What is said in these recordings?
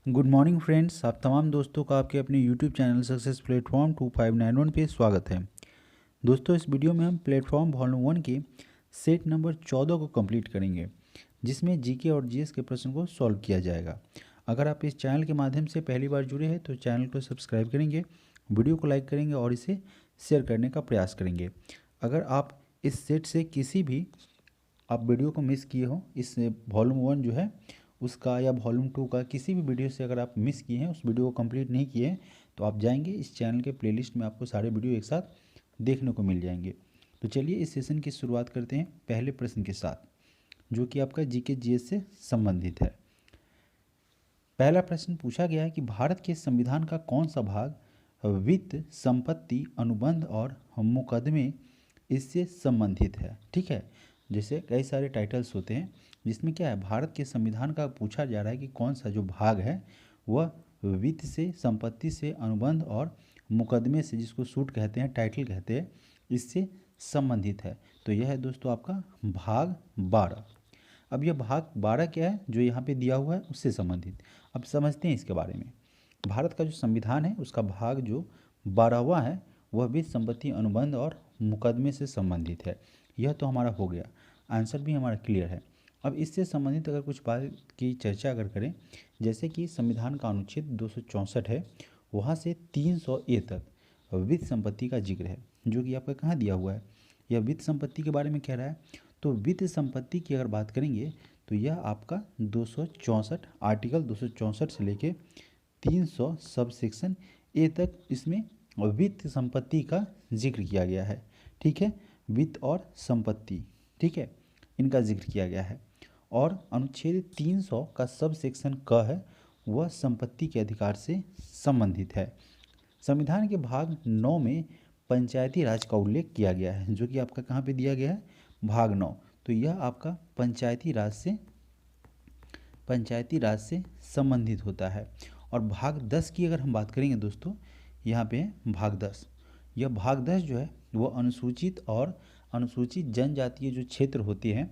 Good morning friends, आप तमाम दोस्तों का आपके अपने यूट्यूब चैनल सक्सेस प्लेटफॉर्म 2591 पे स्वागत है। दोस्तों, इस वीडियो में हम प्लेटफॉर्म वॉल्यूम 1 के सेट नंबर 14 को कंप्लीट करेंगे, जिसमें जीके और जीएस के प्रश्न को सॉल्व किया जाएगा। अगर आप इस चैनल के माध्यम से पहली बार जुड़े हैं तो चैनल को सब्सक्राइब करेंगे, वीडियो को लाइक करेंगे और इसे शेयर करने का प्रयास करेंगे। अगर आप इस सेट से किसी भी आप वीडियो को मिस किए हो, इस वॉल्यूम 1 जो है उसका या वॉल्यूम 2 का किसी भी वीडियो से अगर आप मिस किए हैं, उस वीडियो को कंप्लीट नहीं किए हैं, तो आप जाएंगे इस चैनल के प्लेलिस्ट में, आपको सारे वीडियो एक साथ देखने को मिल जाएंगे। तो चलिए इस सेशन की शुरुआत करते हैं पहले प्रश्न के साथ, जो कि आपका जीके जीएस से संबंधित है। पहला प्रश्न पूछा गया है कि भारत के संविधान का कौन सा भाग वित्त, संपत्ति, अनुबंध और मुकदमे इससे संबंधित है। ठीक है, जैसे कई सारे टाइटल्स होते हैं जिसमें क्या है, भारत के संविधान का पूछा जा रहा है कि कौन सा जो भाग है वह वित्त से, संपत्ति से, अनुबंध और मुकदमे से, जिसको सूट कहते हैं, टाइटल कहते हैं, इससे संबंधित है। तो यह है दोस्तों आपका भाग 12। अब यह भाग 12 क्या है जो यहाँ पे दिया हुआ है, उससे संबंधित। अब समझते हैं इसके बारे में। भारत का जो संविधान है उसका भाग जो 12वां है वह वित्त, संपत्ति, अनुबंध और मुकदमे से संबंधित है। यह तो हमारा हो गया, आंसर भी हमारा क्लियर है। अब इससे संबंधित अगर कुछ बात की चर्चा अगर करें, जैसे कि संविधान का अनुच्छेद 264 है, वहाँ से 300 ए तक वित्त संपत्ति का जिक्र है, जो कि आपका कहाँ दिया हुआ है, यह वित्त संपत्ति के बारे में कह रहा है। तो वित्त संपत्ति की अगर बात करेंगे तो यह आपका 264 आर्टिकल 264 से लेके 300 सब सेक्शन ए तक इसमें वित्त संपत्ति का जिक्र किया गया है। ठीक है, वित्त और संपत्ति, ठीक है, इनका जिक्र किया गया है। और अनुच्छेद 300 का सब सेक्शन क है, वह संपत्ति के अधिकार से संबंधित है। संविधान के भाग 9 में पंचायती राज का उल्लेख किया गया है, जो कि आपका कहाँ पे दिया गया है, भाग 9। तो यह आपका पंचायती राज से संबंधित होता है। और भाग 10 की अगर हम बात करेंगे दोस्तों, यहाँ पे है भाग 10। यह भाग 10 जो है वो अनुसूचित और अनुसूचित जनजातीय जो क्षेत्र होते हैं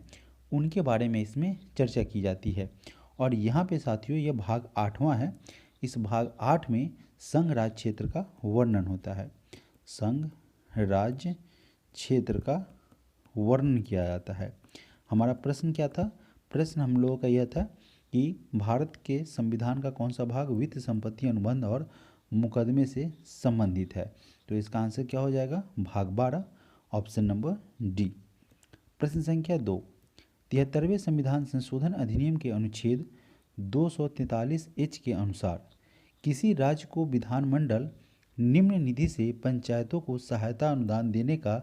उनके बारे में इसमें चर्चा की जाती है। और यहाँ पे साथियों यह भाग 8वां है। इस भाग 8 में संघ राज्य क्षेत्र का वर्णन होता है। संघ राज्य क्षेत्र का वर्णन किया जाता है। हमारा प्रश्न क्या था, प्रश्न हम लोगों का यह था कि भारत के संविधान का कौन सा भाग वित्त, संपत्ति, अनुबंध और मुकदमे से संबंधित है। तो इसका आंसर क्या हो जाएगा, भाग 12, ऑप्शन नंबर डी। प्रश्न संख्या 2, 73वें संविधान संशोधन अधिनियम के अनुच्छेद 243 एच के अनुसार किसी राज्य को विधानमंडल निम्न निधि से पंचायतों को सहायता अनुदान देने का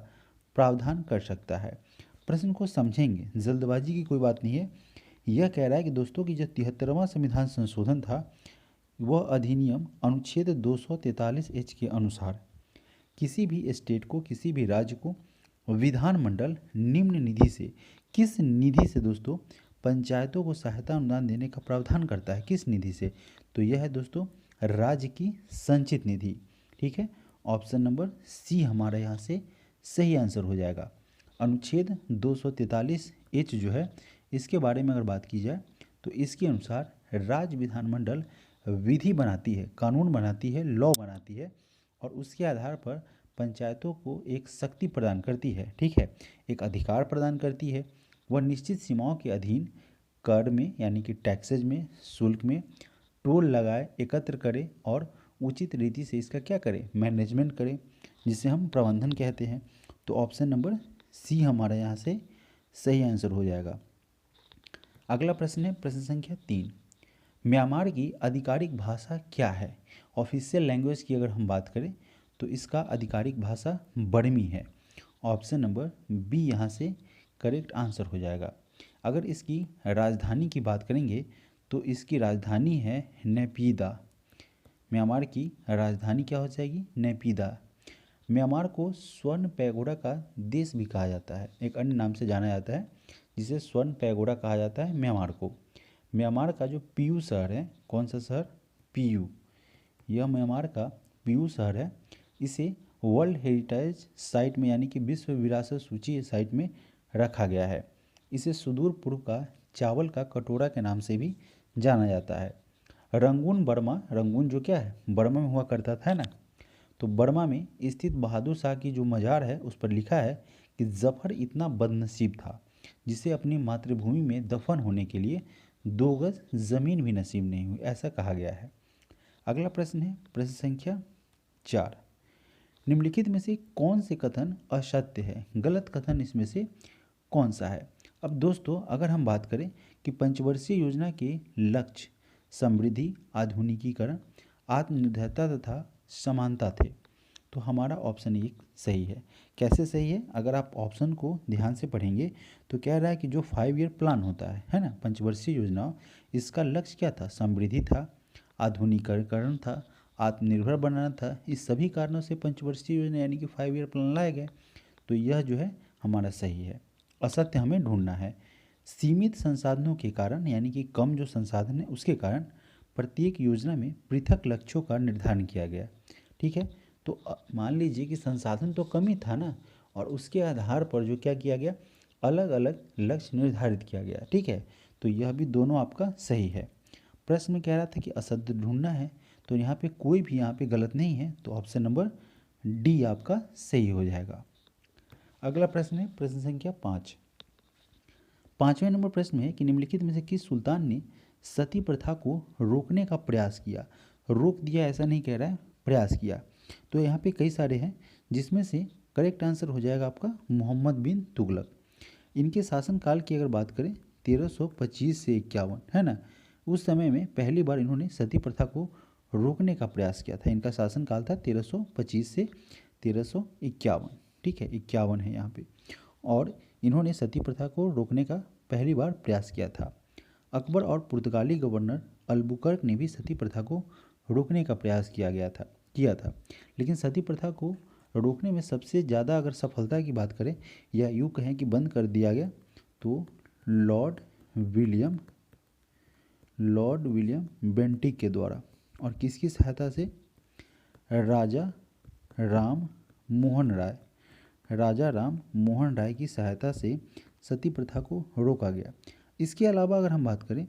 प्रावधान कर सकता है। प्रश्न को समझेंगे, जल्दबाजी की कोई बात नहीं है। यह कह रहा है कि दोस्तों की जो 73वां संविधान संशोधन था, वह अधिनियम अनुच्छेद 243 एच के अनुसार किसी भी स्टेट को, किसी भी राज्य को विधानमंडल निम्न निधि से, किस निधि से दोस्तों, पंचायतों को सहायता अनुदान देने का प्रावधान करता है। किस निधि से, तो यह है दोस्तों राज्य की संचित निधि। ठीक है, ऑप्शन नंबर सी हमारा यहाँ से सही आंसर हो जाएगा। अनुच्छेद 243 एच जो है, इसके बारे में अगर बात की जाए तो इसके अनुसार राज्य विधानमंडल विधि बनाती है, कानून बनाती है, लॉ बनाती है, और उसके आधार पर पंचायतों को एक शक्ति प्रदान करती है। ठीक है, एक अधिकार प्रदान करती है। वह निश्चित सीमाओं के अधीन कर में, यानी कि टैक्सेज में, शुल्क में टोल लगाए, एकत्र करे और उचित रीति से इसका क्या करे, मैनेजमेंट करे, जिसे हम प्रबंधन कहते हैं। तो ऑप्शन नंबर सी हमारा यहाँ से सही आंसर हो जाएगा। अगला प्रश्न है प्रश्न संख्या 3, म्यांमार की आधिकारिक भाषा क्या है। ऑफिशियल लैंग्वेज की अगर हम बात करें तो इसका आधिकारिक भाषा बर्मी है। ऑप्शन नंबर बी यहाँ से करेक्ट आंसर हो जाएगा। अगर इसकी राजधानी की बात करेंगे तो इसकी राजधानी है नेपीदा। म्यांमार की राजधानी क्या हो जाएगी, नेपीदा। म्यांमार को स्वर्ण पैगोडा का देश भी कहा जाता है, एक अन्य नाम से जाना जाता है जिसे स्वर्ण पैगोडा कहा जाता है म्यांमार को। म्यांमार का जो पीयू शहर है, कौन सा शहर, पीयू, यह म्यांमार का पीयू शहर है। इसे वर्ल्ड हेरिटेज साइट में, यानी कि विश्व विरासत सूची साइट में रखा गया है। इसे सुदूर पूर्व का चावल का कटोरा के नाम से भी जाना जाता है। रंगून बर्मा, रंगून जो क्या है बर्मा में हुआ करता था ना, तो बर्मा में स्थित बहादुर शाह की जो मज़ार है उस पर लिखा है कि जफ़र इतना बदनसीब था जिसे अपनी मातृभूमि में दफन होने के लिए 2 गज ज़मीन भी नसीब नहीं हुई, ऐसा कहा गया है। अगला प्रश्न है प्रश्न संख्या 4। निम्नलिखित में से कौन से कथन असत्य है, गलत कथन इसमें से कौन सा है। अब दोस्तों अगर हम बात करें कि पंचवर्षीय योजना के लक्ष्य समृद्धि, आधुनिकीकरण, आत्मनिर्भरता तथा समानता थे, तो हमारा ऑप्शन 1 सही है। कैसे सही है, अगर आप ऑप्शन को ध्यान से पढ़ेंगे तो कह रहा है कि जो 5 ईयर प्लान होता है ना, पंचवर्षीय योजना, इसका लक्ष्य क्या था, समृद्धि था, आधुनिकीकरण था, आत्मनिर्भर बनाना था। इस सभी कारणों से पंचवर्षीय योजना यानी कि 5 ईयर प्लान लाए गए, तो यह जो है हमारा सही है। असत्य हमें ढूंढना है। सीमित संसाधनों के कारण यानी कि कम जो संसाधन है उसके कारण प्रत्येक योजना में पृथक लक्ष्यों का निर्धारण किया गया। ठीक है, तो मान लीजिए कि संसाधन तो कम ही था ना, और उसके आधार पर जो क्या किया गया, अलग अलग लक्ष्य निर्धारित किया गया। ठीक है, तो यह भी दोनों आपका सही है। प्रश्न में कह रहा था कि असत्य ढूंढना है, तो यहाँ पे कोई भी यहाँ पे गलत नहीं है, तो ऑप्शन नंबर डी आपका सही हो जाएगा। अगला प्रश्न है प्रश्न संख्या 5। 5वें नंबर प्रश्न में है कि निम्नलिखित में से किस सुल्तान ने सती प्रथा को रोकने का प्रयास किया। रोक दिया ऐसा नहीं कह रहा है, प्रयास किया। तो यहाँ पे कई सारे हैं, जिसमें से करेक्ट आंसर हो जाएगा आपका मोहम्मद बिन तुगलक। इनके शासनकाल की अगर बात करें 1325 से 51 है ना, उस समय में पहली बार इन्होंने सती प्रथा को रोकने का प्रयास किया था। इनका शासनकाल था 1325 से 1351। ठीक है, 51 है यहाँ पे, और इन्होंने सती प्रथा को रोकने का पहली बार प्रयास किया था। अकबर और पुर्तगाली गवर्नर अल्बुकर्क ने भी सती प्रथा को रोकने का प्रयास किया था, लेकिन सती प्रथा को रोकने में सबसे ज़्यादा अगर सफलता की बात करें या यूँ कहें कि बंद कर दिया गया, तो लॉर्ड विलियम बेंटिक के द्वारा, और किसकी सहायता से, राजा राम मोहन राय की सहायता से सती प्रथा को रोका गया। इसके अलावा अगर हम बात करें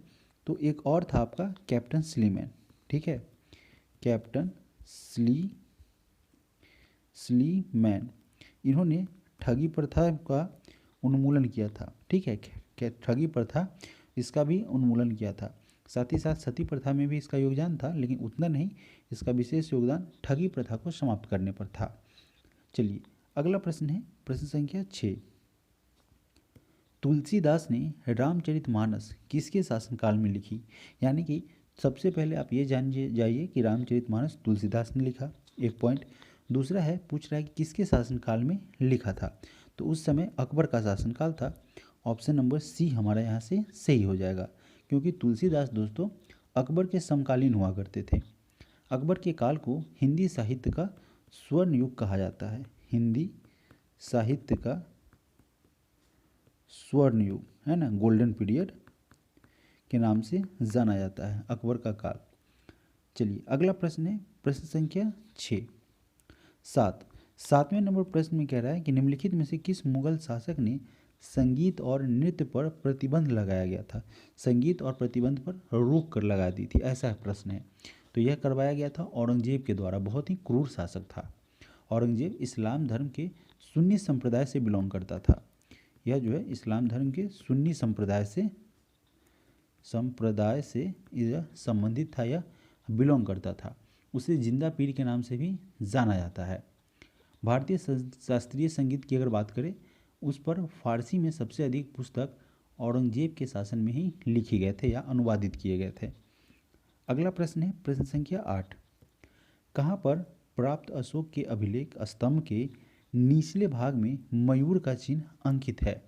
तो एक और था आपका कैप्टन स्लीमैन। ठीक है, कैप्टन स्लीमैन, इन्होंने ठगी प्रथा का उन्मूलन किया था। ठीक है, ठगी प्रथा इसका भी उन्मूलन किया था। साथ ही साथ सती प्रथा में भी इसका योगदान था, लेकिन उतना नहीं, इसका विशेष योगदान ठगी प्रथा को समाप्त करने पर था। चलिए अगला प्रश्न है प्रश्न संख्या 6। तुलसीदास ने रामचरितमानस किसके शासनकाल में लिखी। यानी कि सबसे पहले आप ये जान जाइए कि रामचरितमानस तुलसीदास ने लिखा, एक पॉइंट। दूसरा है, पूछ रहा है कि किसके शासनकाल में लिखा था, तो उस समय अकबर का शासनकाल था। ऑप्शन नंबर सी हमारा यहाँ से सही हो जाएगा, क्योंकि तुलसीदास दोस्तों अकबर के समकालीन हुआ करते थे। अकबर के काल को हिंदी साहित्य का स्वर्ण युग कहा जाता है। हिंदी साहित्य का स्वर्ण युग है ना, गोल्डन पीरियड के नाम से जाना जाता है अकबर का काल। चलिए अगला प्रश्न है प्रश्न संख्या 7वें नंबर प्रश्न में कह रहा है कि निम्नलिखित में से किस मुगल शासक ने संगीत और नृत्य पर प्रतिबंध लगाया गया था। संगीत और प्रतिबंध पर रोक कर लगा दी थी, ऐसा प्रश्न है। तो यह करवाया गया था औरंगजेब के द्वारा, बहुत ही क्रूर शासक था। औरंगजेब इस्लाम धर्म के सुन्नी संप्रदाय से बिलोंग करता था। यह जो है इस्लाम धर्म के सुन्नी संप्रदाय से यह संबंधित था या बिलोंग करता था। उसे जिंदा पीर के नाम से भी जाना जाता है। भारतीय शास्त्रीय संगीत की अगर बात करें, उस पर फारसी में सबसे अधिक पुस्तक औरंगजेब के शासन में ही लिखे गए थे या अनुवादित किए गए थे। अगला प्रश्न है प्रश्न संख्या 8। कहाँ पर प्राप्त अशोक के अभिलेख स्तंभ के निचले भाग में मयूर का चिन्ह अंकित है।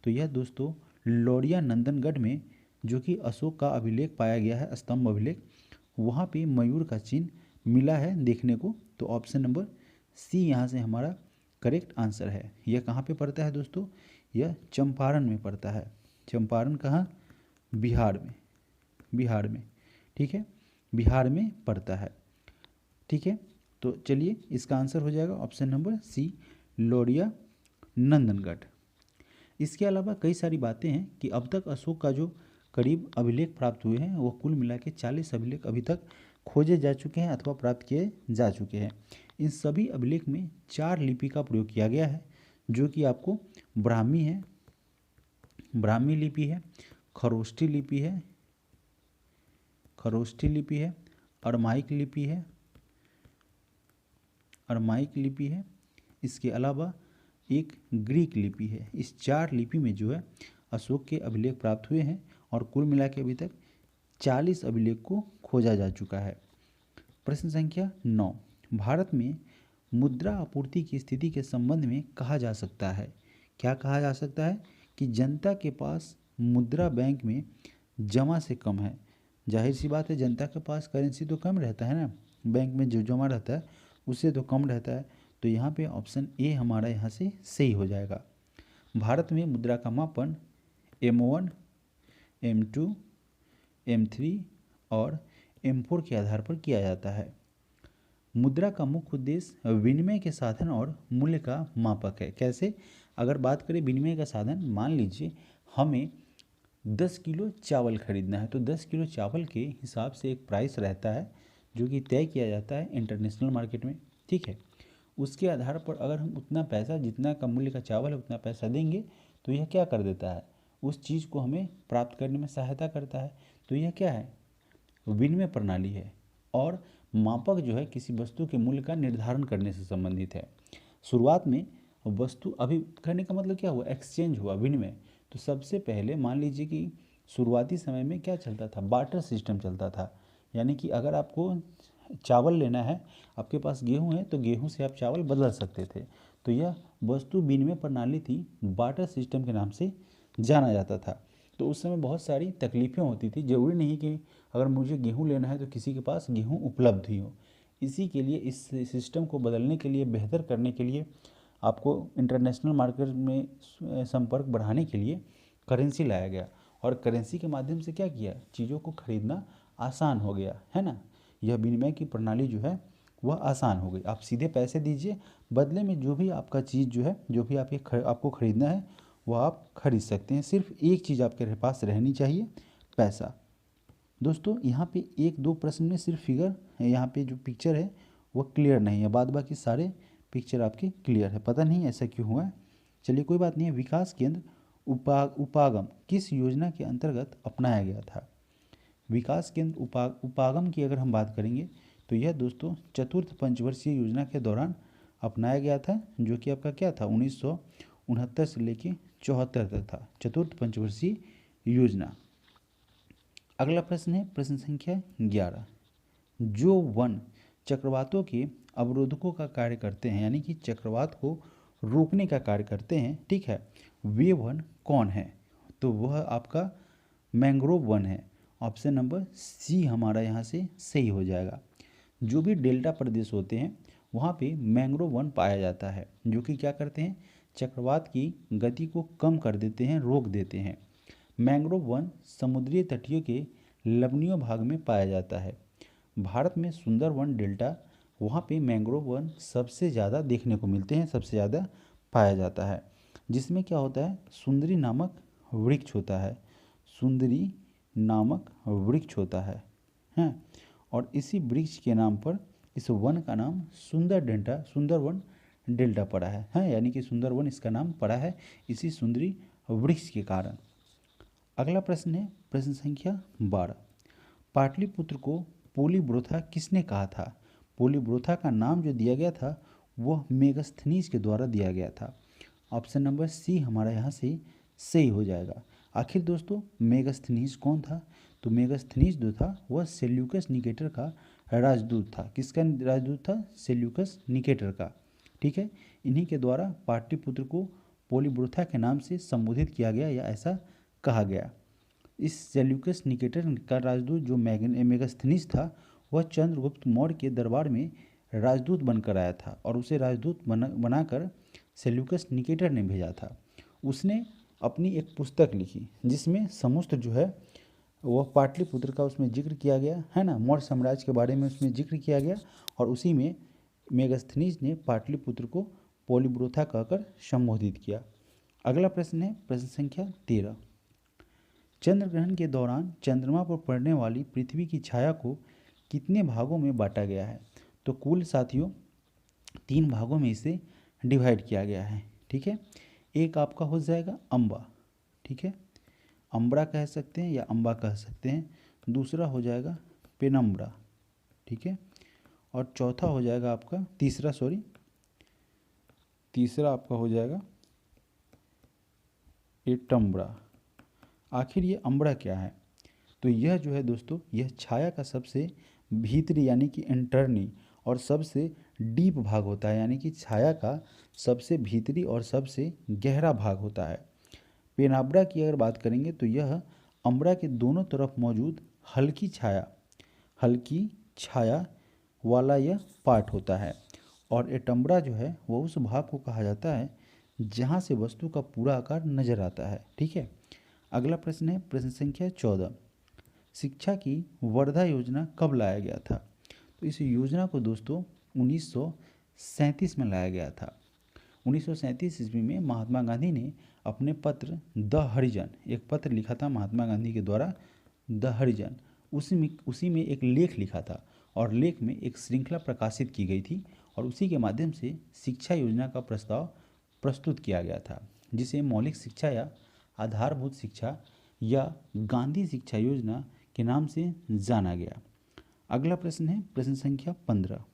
तो यह दोस्तों लौरिया नंदनगढ़ में जो कि अशोक का अभिलेख पाया गया है, स्तंभ अभिलेख, वहाँ पे मयूर का चिन्ह मिला है देखने को। तो ऑप्शन नंबर सी यहाँ से हमारा करेक्ट आंसर है। यह कहाँ पे पड़ता है दोस्तों, यह चंपारण में पड़ता है। चंपारण कहाँ, बिहार में। ठीक है, बिहार में पड़ता है। ठीक है, तो चलिए इसका आंसर हो जाएगा option number C, Lauriya Nandangarh. इसके अलावा कई सारी बातें हैं कि अब तक अशोक का जो करीब अभिलेख प्राप्त हुए हैं वो कुल मिला के 40 अभिलेख अभी तक खोजे जा चुके हैं अथवा प्राप्त किए जा चुके हैं। इन सभी अभिलेख में 4 लिपि का प्रयोग किया गया है, जो कि आपको ब्राह्मी है, ब्राह्मी लिपि है, खरोष्ठी लिपि है, खरोष्ठी लिपि है, अरमाइक लिपि है, अरमाइक लिपि है, इसके अलावा एक ग्रीक लिपि है। इस 4 लिपि में जो है अशोक के अभिलेख प्राप्त हुए हैं और कुल मिला के अभी तक 40 अभिलेख को खोजा जा चुका है। प्रश्न संख्या 9, भारत में मुद्रा आपूर्ति की स्थिति के संबंध में कहा जा सकता है। क्या कहा जा सकता है कि जनता के पास मुद्रा बैंक में जमा से कम है। जाहिर सी बात है, जनता के पास करेंसी तो कम रहता है ना, बैंक में जो जमा रहता है उससे तो कम रहता है। तो यहाँ पे ऑप्शन ए हमारा यहाँ से सही हो जाएगा। भारत में मुद्रा का मापन M1, M2, M3 और M4 के आधार पर किया जाता है। मुद्रा का मुख्य उद्देश्य विनिमय के साधन और मूल्य का मापक है। कैसे? अगर बात करें विनिमय का साधन, मान लीजिए हमें 10 किलो चावल खरीदना है, तो 10 किलो चावल के हिसाब से एक प्राइस रहता है जो कि तय किया जाता है इंटरनेशनल मार्केट में, ठीक है। उसके आधार पर अगर हम उतना पैसा, जितना का मूल्य का चावल है उतना पैसा देंगे, तो यह क्या कर देता है, उस चीज़ को हमें प्राप्त करने में सहायता करता है। तो यह क्या है, विनिमय प्रणाली है। और मापक जो है किसी वस्तु के मूल्य का निर्धारण करने से संबंधित है। शुरुआत में वस्तु, अभी करने का मतलब क्या हुआ, एक्सचेंज हुआ, विनिमय। तो सबसे पहले मान लीजिए कि शुरुआती समय में क्या चलता था, बार्टर सिस्टम चलता था। यानी कि अगर आपको चावल लेना है, आपके पास गेहूं है, तो गेहूं से आप चावल बदल सकते थे। तो यह वस्तु विनिमय प्रणाली थी, बार्टर सिस्टम के नाम से जाना जाता था। तो उस समय बहुत सारी तकलीफ़ें होती थी। ज़रूरी नहीं कि अगर मुझे गेहूं लेना है तो किसी के पास गेहूं उपलब्ध ही हो। इसी के लिए, इस सिस्टम को बदलने के लिए, बेहतर करने के लिए, आपको इंटरनेशनल मार्केट में संपर्क बढ़ाने के लिए करेंसी लाया गया। और करेंसी के माध्यम से क्या किया, चीज़ों को खरीदना आसान हो गया, है ना। यह विनिमय की प्रणाली जो है वह आसान हो गई। आप सीधे पैसे दीजिए, बदले में जो भी आपका चीज़ जो है, जो भी आपको खरीदना है वह आप खरीद सकते हैं। सिर्फ एक चीज़ आपके पास रहनी चाहिए, पैसा। दोस्तों यहाँ पे 1-2 प्रश्न में सिर्फ फिगर, यहाँ पे जो पिक्चर है वह क्लियर नहीं है, बाद बाकी सारे पिक्चर आपके क्लियर है। पता नहीं ऐसा क्यों हुआ है, चलिए कोई बात नहीं है। विकास केंद्र उपागम किस योजना के अंतर्गत अपनाया गया था। विकास केंद्र उपागम की अगर हम बात करेंगे तो यह दोस्तों चतुर्थ पंचवर्षीय योजना के दौरान अपनाया गया था, जो कि आपका क्या था, 1969 से लेके 74 तक था, चतुर्थ पंचवर्षीय योजना। अगला प्रश्न है प्रश्न संख्या 11, जो वन चक्रवातों के अवरोधकों का कार्य करते हैं, यानी कि चक्रवात को रोकने का कार्य करते हैं, ठीक है, वे वन कौन है। तो वह आपका मैंग्रोव वन है। ऑप्शन नंबर सी हमारा यहाँ से सही हो जाएगा। जो भी डेल्टा प्रदेश होते हैं वहाँ पे मैंग्रोव वन पाया जाता है, जो कि क्या करते हैं, चक्रवात की गति को कम कर देते हैं, रोक देते हैं। मैंग्रोव वन समुद्री तटीय के लवणीय भाग में पाया जाता है। भारत में सुंदरवन डेल्टा, वहाँ पे मैंग्रोव वन सबसे ज़्यादा देखने को मिलते हैं, सबसे ज़्यादा पाया जाता है। जिसमें क्या होता है, सुंदरी नामक वृक्ष होता है, सुंदरी नामक वृक्ष होता है, हैं। और इसी वृक्ष के नाम पर इस वन का नाम सुंदरवन डेल्टा पड़ा है, यानी कि सुंदरवन इसका नाम पड़ा है इसी सुंदरी वृक्ष के कारण। अगला प्रश्न है प्रश्न संख्या 12, पाटलिपुत्र को पोलीब्रोथा किसने कहा था। पोलीब्रोथा का नाम जो दिया गया था वह मेगस्थनीज के द्वारा दिया गया था। ऑप्शन नंबर सी हमारा यहाँ से सही हो जाएगा। आखिर दोस्तों मेगस्थनीज कौन था, तो मेगस्थनीज जो था वह सेल्यूकस निकेटर का राजदूत था। किसका राजदूत था, सेल्यूकस निकेटर का, ठीक है। इन्हीं के द्वारा पाटलिपुत्र को पोलीब्रोथा के नाम से संबोधित किया गया या ऐसा कहा गया। इस सेल्यूकस निकेटर का राजदूत जो मेगस्थनीज था वह चंद्रगुप्त मौर्य के दरबार में राजदूत बनकर आया था और उसे राजदूत बनाकर सेल्यूकस निकेटर ने भेजा था। उसने अपनी एक पुस्तक लिखी जिसमें समुद्र जो है वह पाटलिपुत्र का उसमें जिक्र किया गया है ना, मौर्य साम्राज्य के बारे में उसमें जिक्र किया गया और उसी में मेगस्थनीज ने पाटलिपुत्र को पोलीब्रोथा कहकर संबोधित किया। अगला प्रश्न है प्रश्न संख्या 13, चंद्र ग्रहण के दौरान चंद्रमा पर पड़ने वाली पृथ्वी की छाया को कितने भागों में बांटा गया है? तो कुल साथियों 3 भागों में इसे डिवाइड किया गया है। ठीक है, एक आपका हो जाएगा अम्बा, ठीक है, अम्बरा कह सकते हैं या अम्बा कह सकते हैं। दूसरा हो जाएगा पेनम्बरा, ठीक है, और चौथा हो जाएगा आपका तीसरा आपका हो जाएगा एटम्बरा। आखिर ये अम्बरा क्या है? तो यह जो है दोस्तों, यह छाया का सबसे भीतरी यानी कि इंटरनी और सबसे डीप भाग होता है, यानी कि छाया का सबसे भीतरी और सबसे गहरा भाग होता है। पेनाब्रा की अगर बात करेंगे तो यह अम्बरा के दोनों तरफ मौजूद हल्की छाया वाला यह पार्ट होता है। और एटम्बरा जो है वह उस भाग को कहा जाता है जहाँ से वस्तु का पूरा आकार नजर आता है। ठीक है, अगला प्रश्न है प्रश्न संख्या 14। शिक्षा की वर्धा योजना कब लाया गया था? तो इस योजना को दोस्तों 1937 में लाया गया था। 1937 ईस्वी में महात्मा गांधी ने अपने पत्र द हरिजन, एक पत्र लिखा था महात्मा गांधी के द्वारा द हरिजन, उसी में एक लेख लिखा था और लेख में एक श्रृंखला प्रकाशित की गई थी और उसी के माध्यम से शिक्षा योजना का प्रस्ताव प्रस्तुत किया गया था, जिसे मौलिक शिक्षा या आधारभूत शिक्षा या गांधी शिक्षा योजना के नाम से जाना गया। अगला प्रश्न है प्रश्न संख्या 15।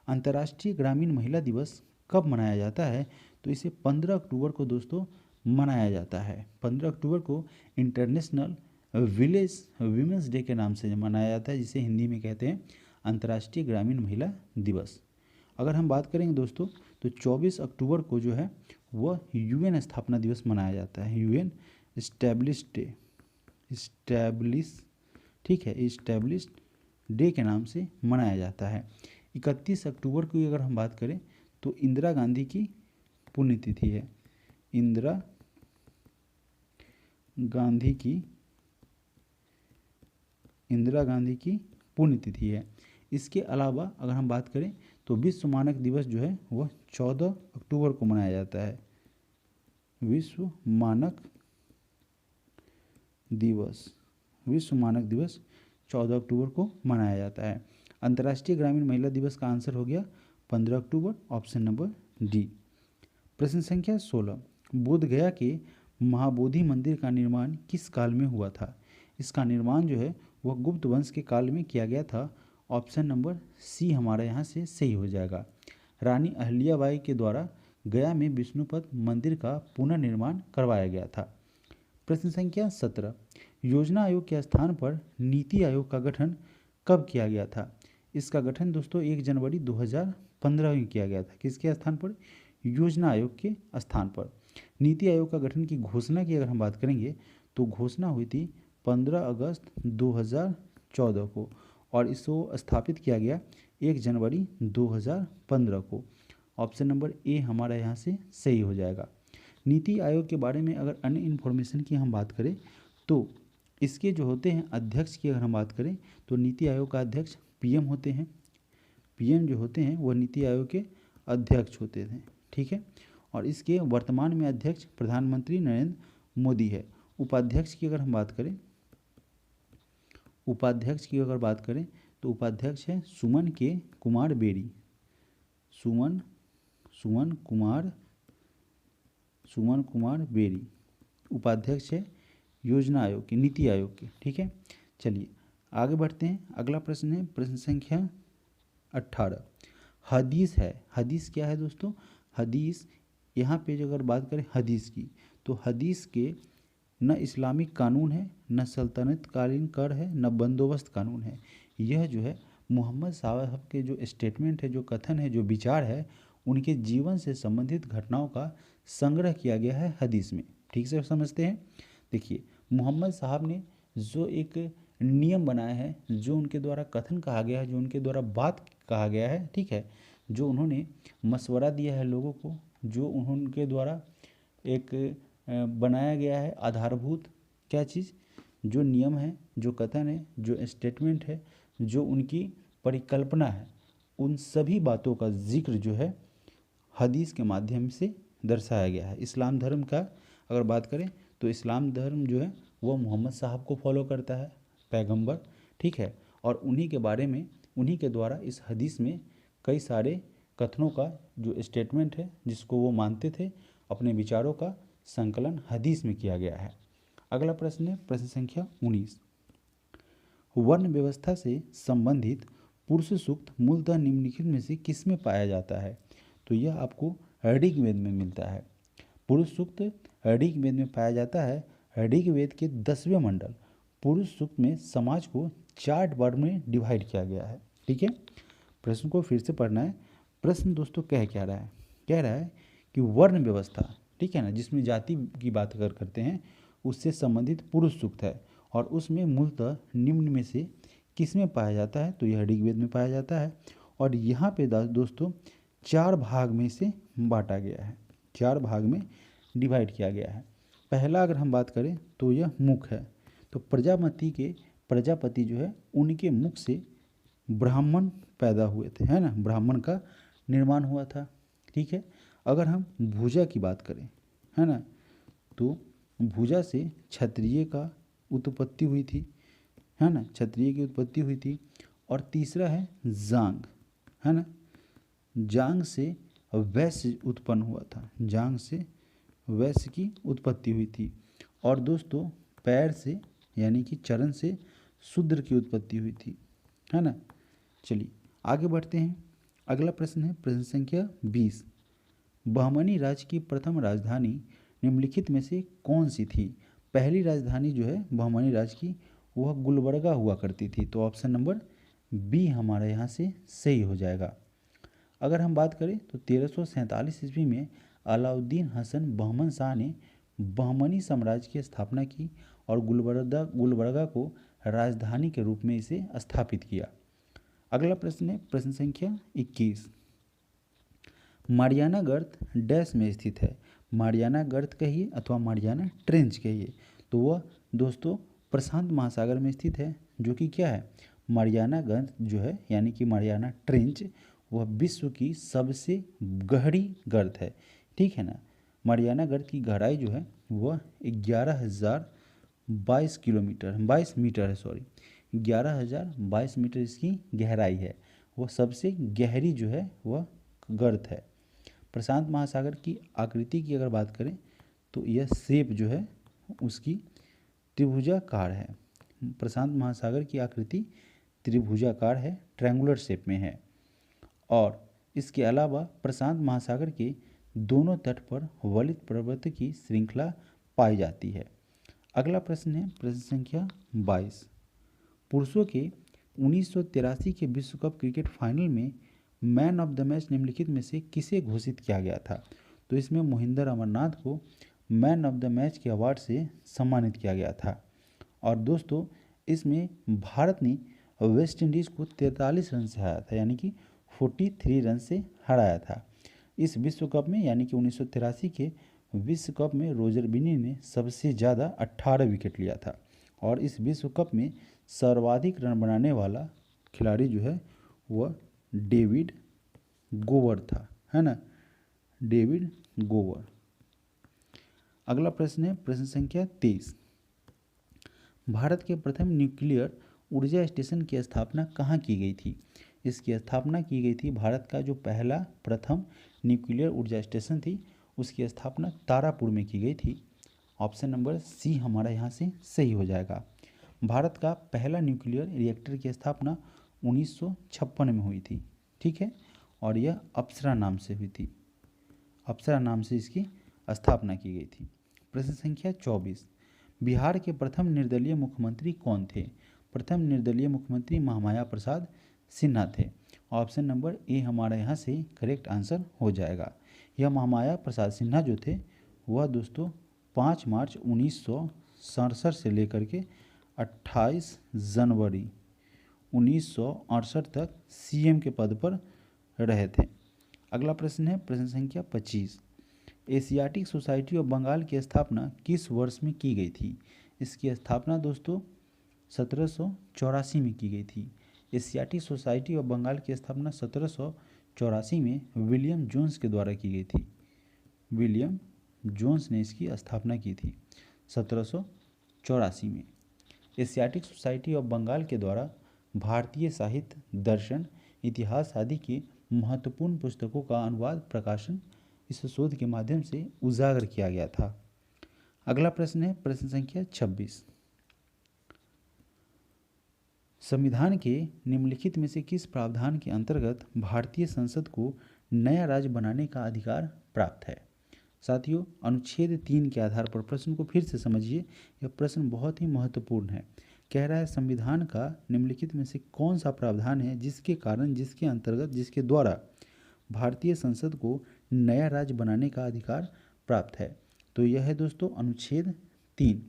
अंतर्राष्ट्रीय ग्रामीण महिला दिवस कब मनाया जाता है? तो इसे 15 अक्टूबर को दोस्तों मनाया जाता है। 15 अक्टूबर को इंटरनेशनल विलेज वीमेंस डे के नाम से मनाया जाता है, जिसे हिंदी में कहते हैं अंतर्राष्ट्रीय ग्रामीण महिला दिवस। अगर हम बात करेंगे दोस्तों तो 24 अक्टूबर को जो है वह यूएन स्थापना दिवस मनाया जाता है, यूएन इस्टेब्लिश डे के नाम से मनाया जाता है। 31 अक्टूबर की अगर हम बात करें तो इंदिरा गांधी की पुण्यतिथि है, इंदिरा गांधी की पुण्यतिथि है। इसके अलावा अगर हम बात करें तो विश्व मानक दिवस जो है वह 14 अक्टूबर को मनाया जाता है। विश्व मानक दिवस 14 अक्टूबर को मनाया जाता है। अंतर्राष्ट्रीय ग्रामीण महिला दिवस का आंसर हो गया 15 अक्टूबर, ऑप्शन नंबर डी। प्रश्न संख्या 16। बोध गया के महाबोधि मंदिर का निर्माण किस काल में हुआ था? इसका निर्माण जो है वह गुप्त वंश के काल में किया गया था, ऑप्शन नंबर सी हमारा यहाँ से सही हो जाएगा। रानी अहिल्याबाई के द्वारा गया में विष्णुपद मंदिर का पुनर्निर्माण करवाया गया था। प्रश्न संख्या 17। योजना आयोग के स्थान पर नीति आयोग का गठन कब किया गया था? इसका गठन दोस्तों 1 जनवरी 2015 में किया गया था। किसके स्थान पर? योजना आयोग के स्थान पर। नीति आयोग का गठन की घोषणा की अगर हम बात करेंगे तो घोषणा हुई थी 15 अगस्त 2014 को और इसको स्थापित किया गया 1 जनवरी 2015 को। ऑप्शन नंबर ए हमारा यहाँ से सही हो जाएगा। नीति आयोग के बारे में अगर अन्य इन्फॉर्मेशन की हम बात करें तो इसके जो होते हैं अध्यक्ष की अगर हम बात करें तो नीति आयोग का अध्यक्ष पीएम होते हैं। पीएम जो होते हैं वह नीति आयोग के अध्यक्ष होते हैं। ठीक है, और इसके वर्तमान में अध्यक्ष प्रधानमंत्री नरेंद्र मोदी है। उपाध्यक्ष की अगर बात करें तो उपाध्यक्ष है सुमन कुमार बेरी। सुमन कुमार बेरी उपाध्यक्ष है योजना आयोग के, नीति आयोग के। ठीक है, चलिए आगे बढ़ते हैं। अगला प्रश्न है प्रश्न संख्या 18। हदीस है। हदीस क्या है दोस्तों? हदीस, यहाँ पे अगर बात करें हदीस की तो हदीस के न इस्लामिक कानून है, न सल्तनतकालीन कर है, न बंदोबस्त कानून है। यह जो है मोहम्मद साहब के जो स्टेटमेंट है, जो कथन है, जो विचार है, उनके जीवन से संबंधित घटनाओं का संग्रह किया गया है हदीस में। ठीक से समझते हैं। देखिए मोहम्मद साहब ने जो एक नियम बनाया है, जो उनके द्वारा कथन कहा गया है, जो उनके द्वारा बात कहा गया है, ठीक है, जो उन्होंने मशवरा दिया है लोगों को, जो उनके द्वारा एक बनाया गया है आधारभूत क्या चीज़, जो नियम है, जो कथन है, जो स्टेटमेंट है, जो उनकी परिकल्पना है, उन सभी बातों का जिक्र जो है हदीस के माध्यम से दर्शाया गया है। इस्लाम धर्म का अगर बात करें तो इस्लाम धर्म जो है वह मोहम्मद साहब को फॉलो करता है, पैगंबर, ठीक है। और उन्हीं के बारे में, उन्हीं के द्वारा इस हदीस में कई सारे कथनों का जो स्टेटमेंट है जिसको वो मानते थे, अपने विचारों का संकलन हदीस में किया गया है। अगला प्रश्न है प्रश्न संख्या 19। वर्ण व्यवस्था से संबंधित पुरुष सूक्त मूलतः निम्नलिखित में से किसमें पाया जाता है? तो यह आपको ऋग्वेद में मिलता है। पुरुष सूक्त ऋग्वेद में पाया जाता है। ऋग्वेद के 10वें मंडल पुरुष सूक्त में समाज को 4 वर्ग में डिवाइड किया गया है, ठीक है। प्रश्न को फिर से पढ़ना है। प्रश्न दोस्तों कह क्या रहा है? कह रहा है कि वर्ण व्यवस्था, ठीक है ना, जिसमें जाति की बात अगर करते हैं उससे संबंधित पुरुष सूक्त है और उसमें मूलतः निम्न में से किस में पाया जाता है? तो यह ऋग्वेद में पाया जाता है। और यहाँ पे दोस्तों 4 भाग में से बांटा गया है, 4 भाग में डिवाइड किया गया है। पहला अगर हम बात करें तो यह मुख है। तो प्रजापति जो है उनके मुख से ब्राह्मण पैदा हुए थे, है ना, ब्राह्मण का निर्माण हुआ था, ठीक है। अगर हम भुजा की बात करें, है ना, तो भुजा से क्षत्रिय का उत्पत्ति हुई थी, है ना, क्षत्रिय की उत्पत्ति हुई थी। और तीसरा है जांग, है ना, जांग से वैश्य उत्पन्न हुआ था, जांग से वैश्य की उत्पत्ति हुई थी। और दोस्तों पैर से यानी कि चरण से शूद्र की उत्पत्ति हुई थी, है ना। चलिए आगे बढ़ते हैं। अगला प्रश्न है प्रश्न संख्या 20। बहमनी राज्य की प्रथम राजधानी निम्नलिखित में से कौन सी थी? पहली राजधानी जो है बहमनी राज्य की वह गुलबर्गा हुआ करती थी। तो ऑप्शन नंबर बी हमारे यहाँ से सही हो जाएगा। अगर हम बात करें तो 1347 ईस्वी में अलाउद्दीन हसन बहमन शाह ने बहमनी साम्राज्य की स्थापना की और गुलबर्गा को राजधानी के रूप में इसे स्थापित किया। अगला प्रश्न है प्रश्न संख्या 21। मारियाना गर्त डैश में स्थित है? मारियाना गर्त कहिए अथवा मारियाना ट्रेंच कहिए, तो वह दोस्तों प्रशांत महासागर में स्थित है, जो कि क्या है, मारियाना गर्त जो है यानी कि मारियाना ट्रेंच वह विश्व की सबसे गहरी गर्त है, ठीक है ना। मारियाना गर्त की गहराई जो है वह 11,022 किलोमीटर 22 मीटर है, सॉरी 11,022 मीटर इसकी गहराई है। वह सबसे गहरी जो है वह गर्त है। प्रशांत महासागर की आकृति की अगर बात करें तो यह शेप जो है उसकी त्रिभुजाकार है। प्रशांत महासागर की आकृति त्रिभुजाकार है, ट्रायंगुलर शेप में है। और इसके अलावा प्रशांत महासागर के दोनों तट पर वलित पर्वत की श्रृंखला पाई जाती है। अगला प्रश्न है प्रश्न संख्या 22। पुरुषों के 1983 के विश्व कप क्रिकेट फाइनल में मैन ऑफ द मैच निम्नलिखित में से किसे घोषित किया गया था? तो इसमें मोहिंदर अमरनाथ को मैन ऑफ द मैच के अवार्ड से सम्मानित किया गया था। और दोस्तों इसमें भारत ने वेस्ट इंडीज़ को 43 रन से हराया था, यानी कि 43 रन से हराया था। इस विश्व कप में यानी कि 1983 के विश्व कप में रोजर बिन्नी ने सबसे ज़्यादा 18 विकेट लिया था। और इस विश्व कप में सर्वाधिक रन बनाने वाला खिलाड़ी जो है वह डेविड गोवर था, है ना, डेविड गोवर। अगला प्रश्न है प्रश्न संख्या 23। भारत के प्रथम न्यूक्लियर ऊर्जा स्टेशन की स्थापना कहाँ की गई थी? इसकी स्थापना की गई थी, भारत का जो पहला प्रथम न्यूक्लियर ऊर्जा स्टेशन थी उसकी स्थापना तारापुर में की गई थी। ऑप्शन नंबर सी हमारा यहाँ से सही हो जाएगा। भारत का पहला न्यूक्लियर रिएक्टर की स्थापना 1956 में हुई थी, ठीक है। और यह अप्सरा नाम से हुई थी, अप्सरा नाम से इसकी स्थापना की गई थी। प्रश्न संख्या 24। बिहार के प्रथम निर्दलीय मुख्यमंत्री कौन थे? प्रथम निर्दलीय मुख्यमंत्री महामाया प्रसाद सिन्हा थे। ऑप्शन नंबर ए हमारा यहाँ से करेक्ट आंसर हो जाएगा। यह महामाया प्रसाद सिन्हा जो थे वह दोस्तों 5 मार्च 1967 से लेकर के 28 जनवरी 1968 तक सीएम के पद पर रहे थे। अगला प्रश्न है प्रश्न संख्या 25। एशियाटिक सोसाइटी ऑफ बंगाल की स्थापना किस वर्ष में की गई थी? इसकी स्थापना दोस्तों 1784 में की गई थी। एशियाटिक सोसाइटी ऑफ बंगाल की स्थापना 1784 में विलियम जोन्स के द्वारा की गई थी। विलियम जोन्स ने इसकी स्थापना की थी 1984 में एशियाटिक सोसाइटी ऑफ बंगाल के द्वारा भारतीय साहित्य, दर्शन, इतिहास आदि की महत्वपूर्ण पुस्तकों का अनुवाद प्रकाशन इस शोध के माध्यम से उजागर किया गया था। अगला प्रश्न है प्रश्न संख्या 26। संविधान के निम्नलिखित में से किस प्रावधान के अंतर्गत भारतीय संसद को नया राज्य बनाने का अधिकार प्राप्त है? साथियों, अनुच्छेद 3 के आधार पर प्रश्न को फिर से समझिए, यह प्रश्न बहुत ही महत्वपूर्ण है। कह रहा है संविधान का निम्नलिखित में से कौन सा प्रावधान है जिसके कारण, जिसके अंतर्गत, जिसके द्वारा भारतीय संसद को नया राज्य बनाने का अधिकार प्राप्त है? तो यह है दोस्तों अनुच्छेद 3।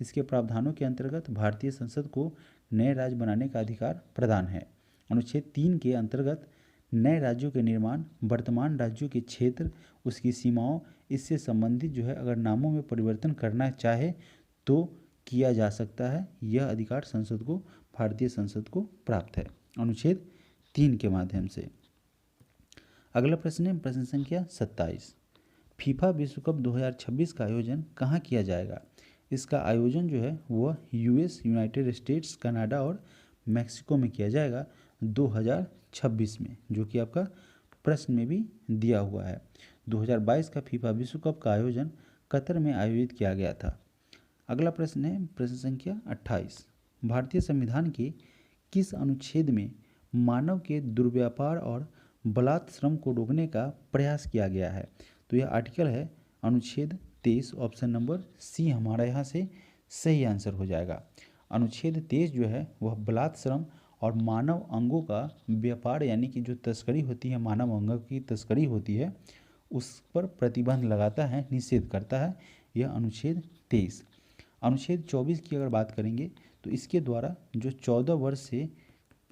इसके प्रावधानों के अंतर्गत भारतीय संसद को नए राज्य बनाने का अधिकार प्रदान है। अनुच्छेद 3 के अंतर्गत नए राज्यों के निर्माण, वर्तमान राज्यों के क्षेत्र, उसकी सीमाओं, इससे संबंधित जो है अगर नामों में परिवर्तन करना चाहे तो किया जा सकता है। यह अधिकार संसद को, भारतीय संसद को प्राप्त है अनुच्छेद 3 के माध्यम से। अगला प्रश्न है प्रश्न संख्या 27। फीफा विश्व कप 2026 का आयोजन कहाँ किया जाएगा? इसका आयोजन जो है वह यूएस, यूनाइटेड स्टेट्स, कनाडा और मैक्सिको में किया जाएगा 2026 में, जो कि आपका प्रश्न में भी दिया हुआ है। 2022 का फीफा विश्व कप का आयोजन कतर में आयोजित किया गया था। अगला प्रश्न है प्रश्न संख्या 28। भारतीय संविधान के किस अनुच्छेद में मानव के दुर्व्यापार और बलात् श्रम को रोकने का प्रयास किया गया है? तो यह आर्टिकल है अनुच्छेद 23, ऑप्शन नंबर सी हमारा यहाँ से सही आंसर हो जाएगा। अनुच्छेद 23 जो है वह बलात् श्रम और मानव अंगों का व्यापार, यानी कि जो तस्करी होती है, मानव अंगों की तस्करी होती है, उस पर प्रतिबंध लगाता है, निषेध करता है यह अनुच्छेद 23। अनुच्छेद 24 की अगर बात करेंगे तो इसके द्वारा जो 14 वर्ष से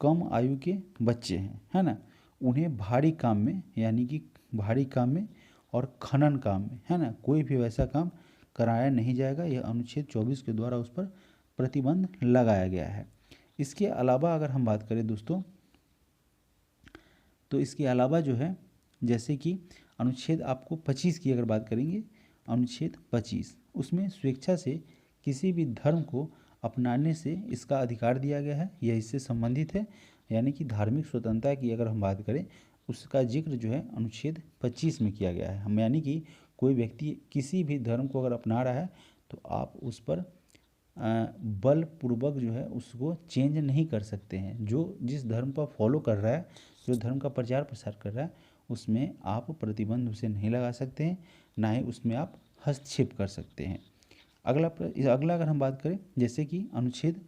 कम आयु के बच्चे हैं, है ना, उन्हें भारी काम में, यानी कि भारी काम में और खनन काम में, है ना, कोई भी वैसा काम कराया नहीं जाएगा। यह अनुच्छेद 24 के द्वारा उस पर प्रतिबंध लगाया गया है। इसके अलावा अगर हम बात करें दोस्तों, तो इसके अलावा जो है जैसे कि अनुच्छेद आपको 25 की अगर बात करेंगे, अनुच्छेद 25 उसमें स्वेच्छा से किसी भी धर्म को अपनाने से इसका अधिकार दिया गया है, यह इससे संबंधित है। यानी कि धार्मिक स्वतंत्रता की अगर हम बात करें उसका जिक्र जो है अनुच्छेद 25 में किया गया है। हम यानी कि कोई व्यक्ति किसी भी धर्म को अगर अपना रहा है तो आप उस पर बलपूर्वक जो है उसको चेंज नहीं कर सकते हैं। जो जिस धर्म पर फॉलो कर रहा है, जो धर्म का प्रचार प्रसार कर रहा है, उसमें आप प्रतिबंध उसे नहीं लगा सकते हैं, ना ही उसमें आप हस्तक्षेप कर सकते हैं। अगला अगर हम बात करें जैसे कि अनुच्छेद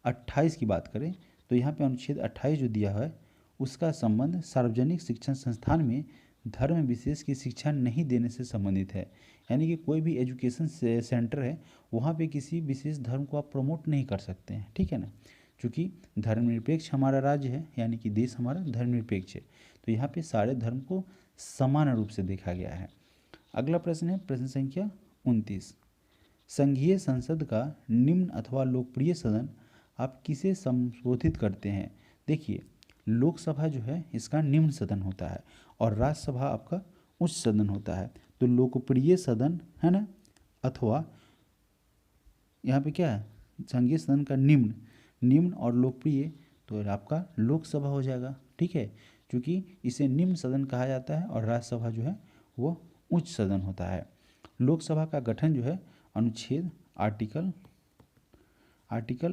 28 की बात करें तो यहाँ पे अनुच्छेद 28 जो दिया है उसका संबंध सार्वजनिक शिक्षण संस्थान में धर्म विशेष की शिक्षा नहीं देने से संबंधित है। यानी कि कोई भी एजुकेशन सेंटर है वहाँ पे किसी विशेष धर्म को आप प्रमोट नहीं कर सकते हैं, ठीक है ना, क्योंकि धर्मनिरपेक्ष हमारा राज्य है, यानी कि देश हमारा धर्मनिरपेक्ष है, तो यहाँ पे सारे धर्म को समान रूप से देखा गया है। अगला प्रश्न है प्रश्न संख्या 29। संघीय संसद का निम्न अथवा लोकप्रिय सदन आप किसे संबोधित करते हैं? देखिए, लोकसभा जो है इसका निम्न सदन होता है और राज्यसभा आपका उच्च सदन होता है। तो लोकप्रिय सदन है ना, अथवा यहाँ पे क्या है, संघीय सदन का निम्न और लोकप्रिय, तो आपका लोकसभा हो जाएगा, ठीक है, क्योंकि इसे निम्न सदन कहा जाता है और राज्यसभा जो है वो उच्च सदन होता है। लोकसभा का गठन जो है अनुच्छेद आर्टिकल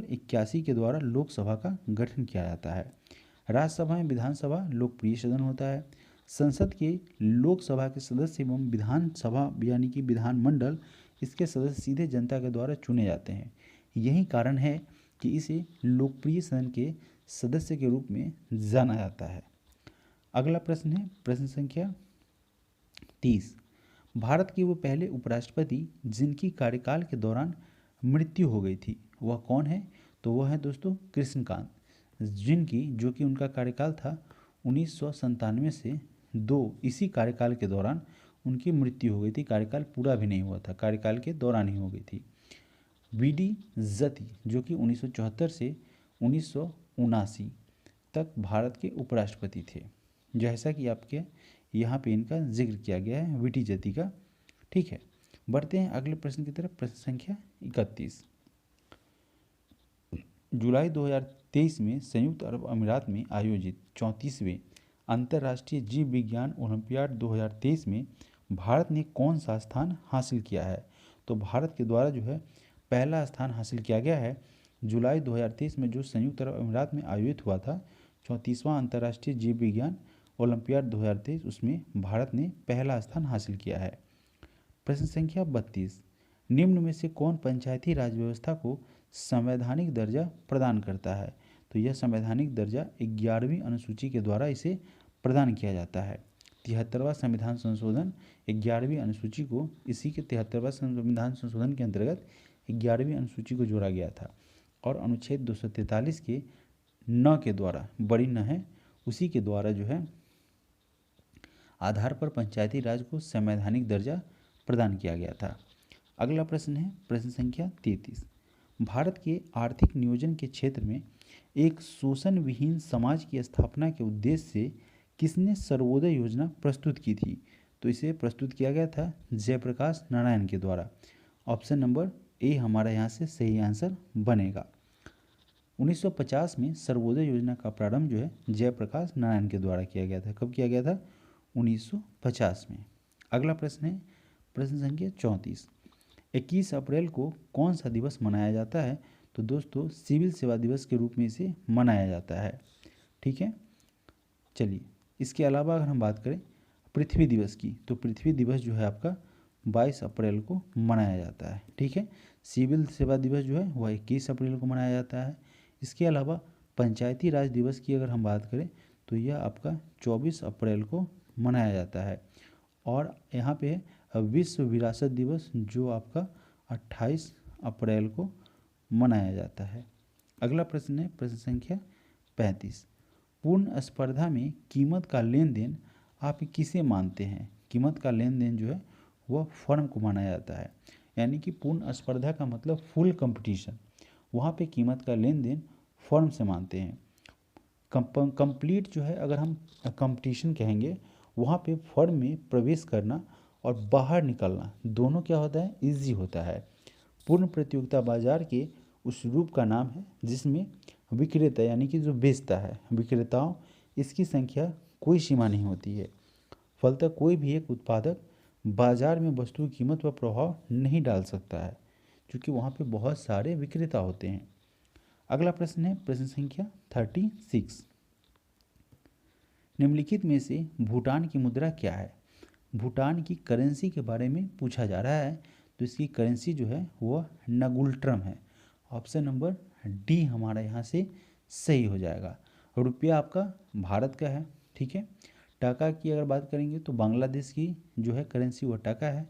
81 के द्वारा लोकसभा का गठन किया जाता है। राज्यसभा में विधानसभा लोकप्रिय सदन होता है। संसद के लोकसभा के सदस्य एवं विधानसभा यानी कि विधानमंडल, इसके सदस्य सीधे जनता के द्वारा चुने जाते हैं। यही कारण है कि इसे लोकप्रिय सदन के सदस्य के रूप में जाना जाता है। अगला प्रश्न है प्रश्न संख्या 30। भारत के वो पहले उपराष्ट्रपति जिनकी कार्यकाल के दौरान मृत्यु हो गई थी वह कौन है? तो वह है दोस्तों कृष्णकांत, जो कि उनका कार्यकाल था 1997 से 2, इसी कार्यकाल के दौरान उनकी मृत्यु हो गई थी। कार्यकाल पूरा भी नहीं हुआ था, कार्यकाल के दौरान ही हो गई थी। वीडी जती जो कि 1974 से 1979 तक भारत के उपराष्ट्रपति थे, जैसा कि आपके यहाँ पे इनका जिक्र किया गया है वीडी जती का, ठीक है। बढ़ते हैं अगले प्रश्न की तरफ, प्रश्न संख्या 31। जुलाई 2023 में संयुक्त अरब अमीरात में आयोजित 34वें अंतर्राष्ट्रीय जीव विज्ञान ओलंपियाड 2023 में भारत ने कौन सा स्थान हासिल किया है? तो भारत के द्वारा जो है पहला स्थान हासिल किया गया है। जुलाई 2023 में जो संयुक्त अरब अमीरात में आयोजित हुआ था 34वां अंतर्राष्ट्रीय जीव विज्ञान ओलंपियाड 2023, उसमें भारत ने पहला स्थान हासिल किया है। प्रश्न संख्या 32, निम्न में से कौन पंचायती राज व्यवस्था को संवैधानिक दर्जा प्रदान करता है? तो यह संवैधानिक दर्जा 11वीं अनुसूची के द्वारा इसे प्रदान किया जाता है। 73वां संविधान संशोधन 11वीं अनुसूची को, इसी के 73वां संविधान संशोधन के अंतर्गत 11वीं अनुसूची को जोड़ा गया था और अनुच्छेद 243 के न के द्वारा, बड़ी न है उसी के द्वारा जो है आधार पर पंचायती राज को संवैधानिक दर्जा प्रदान किया गया था। अगला प्रश्न है प्रश्न संख्या 33, भारत के आर्थिक नियोजन के क्षेत्र में एक शोषण विहीन समाज की स्थापना के उद्देश्य से किसने सर्वोदय योजना प्रस्तुत की थी? तो इसे प्रस्तुत किया गया था जयप्रकाश नारायण के द्वारा। ऑप्शन नंबर ए हमारा यहाँ से सही आंसर बनेगा। 1950 में सर्वोदय योजना का प्रारंभ जो है जयप्रकाश नारायण के द्वारा किया गया था। कब किया गया था? 1950 में। अगला प्रश्न है प्रश्न संख्या 34, 21 अप्रैल को कौन सा दिवस मनाया जाता है? तो दोस्तों सिविल सेवा दिवस के रूप में इसे मनाया जाता है। ठीक है, चलिए इसके अलावा अगर हम बात करें पृथ्वी दिवस की, तो पृथ्वी दिवस जो है आपका 22 अप्रैल को मनाया जाता है। ठीक है, सिविल सेवा दिवस जो है वह 21 अप्रैल को मनाया जाता है। इसके अलावा पंचायती राज दिवस की अगर हम बात करें तो यह आपका 24 अप्रैल को मनाया जाता है। और यहाँ पे विश्व विरासत दिवस जो आपका 28 अप्रैल को मनाया जाता है। अगला प्रश्न है प्रश्न संख्या 35, पूर्ण स्पर्धा में कीमत का लेन देन आप किसे मानते हैं? कीमत का लेन देन जो है वह फर्म को माना जाता है, यानी कि पूर्ण स्पर्धा का मतलब फुल कंपटीशन, वहाँ पे कीमत का लेन देन फर्म से मानते हैं। कंप्लीट जो है अगर हम कंपटीशन कहेंगे, वहाँ पे फर्म में प्रवेश करना और बाहर निकलना दोनों क्या होता है? ईजी होता है। पूर्ण प्रतियोगिता बाजार के उस रूप का नाम है जिसमें विक्रेता यानी कि जो बेचता है, विक्रेताओं, इसकी संख्या कोई सीमा नहीं होती है। फलतः कोई भी एक उत्पादक बाजार में वस्तु की कीमत पर प्रभाव नहीं डाल सकता है क्योंकि वहाँ पे बहुत सारे विक्रेता होते हैं। अगला प्रश्न है प्रश्न संख्या 36, निम्नलिखित में से भूटान की मुद्रा क्या है? भूटान की करेंसी के बारे में पूछा जा रहा है, तो इसकी करेंसी जो है वह नगुल्ट्रम है। ऑप्शन नंबर डी हमारा यहाँ से सही हो जाएगा। रुपया आपका भारत का है। ठीक है, टाका की अगर बात करेंगे तो बांग्लादेश की जो है करेंसी वह टाका है।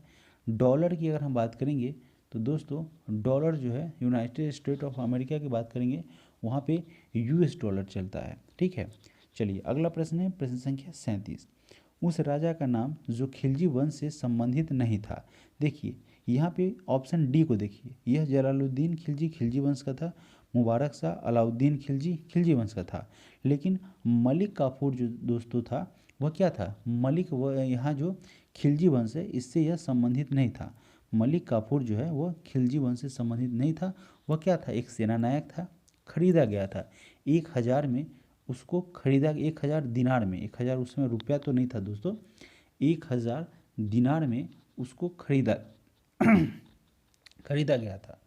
डॉलर की अगर हम बात करेंगे तो दोस्तों डॉलर जो है यूनाइटेड स्टेट ऑफ अमेरिका की बात करेंगे वहाँ पे यूएस डॉलर चलता है। ठीक है, चलिए अगला प्रश्न है प्रश्न संख्या 37, उस राजा का नाम जो खिलजी वंश से संबंधित नहीं था। देखिए यहाँ पे ऑप्शन डी को देखिए, यह जलालुद्दीन खिलजी खिलजी वंश का था, मुबारक शाह अलाउद्दीन खिलजी खिलजी वंश का था, लेकिन मलिक काफूर जो दोस्तों था वह क्या था? मलिक, वह यहाँ जो खिलजी वंश है इससे यह संबंधित नहीं था। मलिक काफूर जो है वह खिलजी वंश से संबंधित नहीं था। वह क्या था? एक सेनानायक था, खरीदा गया था 1000 में, उसको खरीदा 1000 दिनार में, 1000 उस समय रुपया तो नहीं था दोस्तों, 1000 दिनार में उसको खरीदा खरीदा गया था।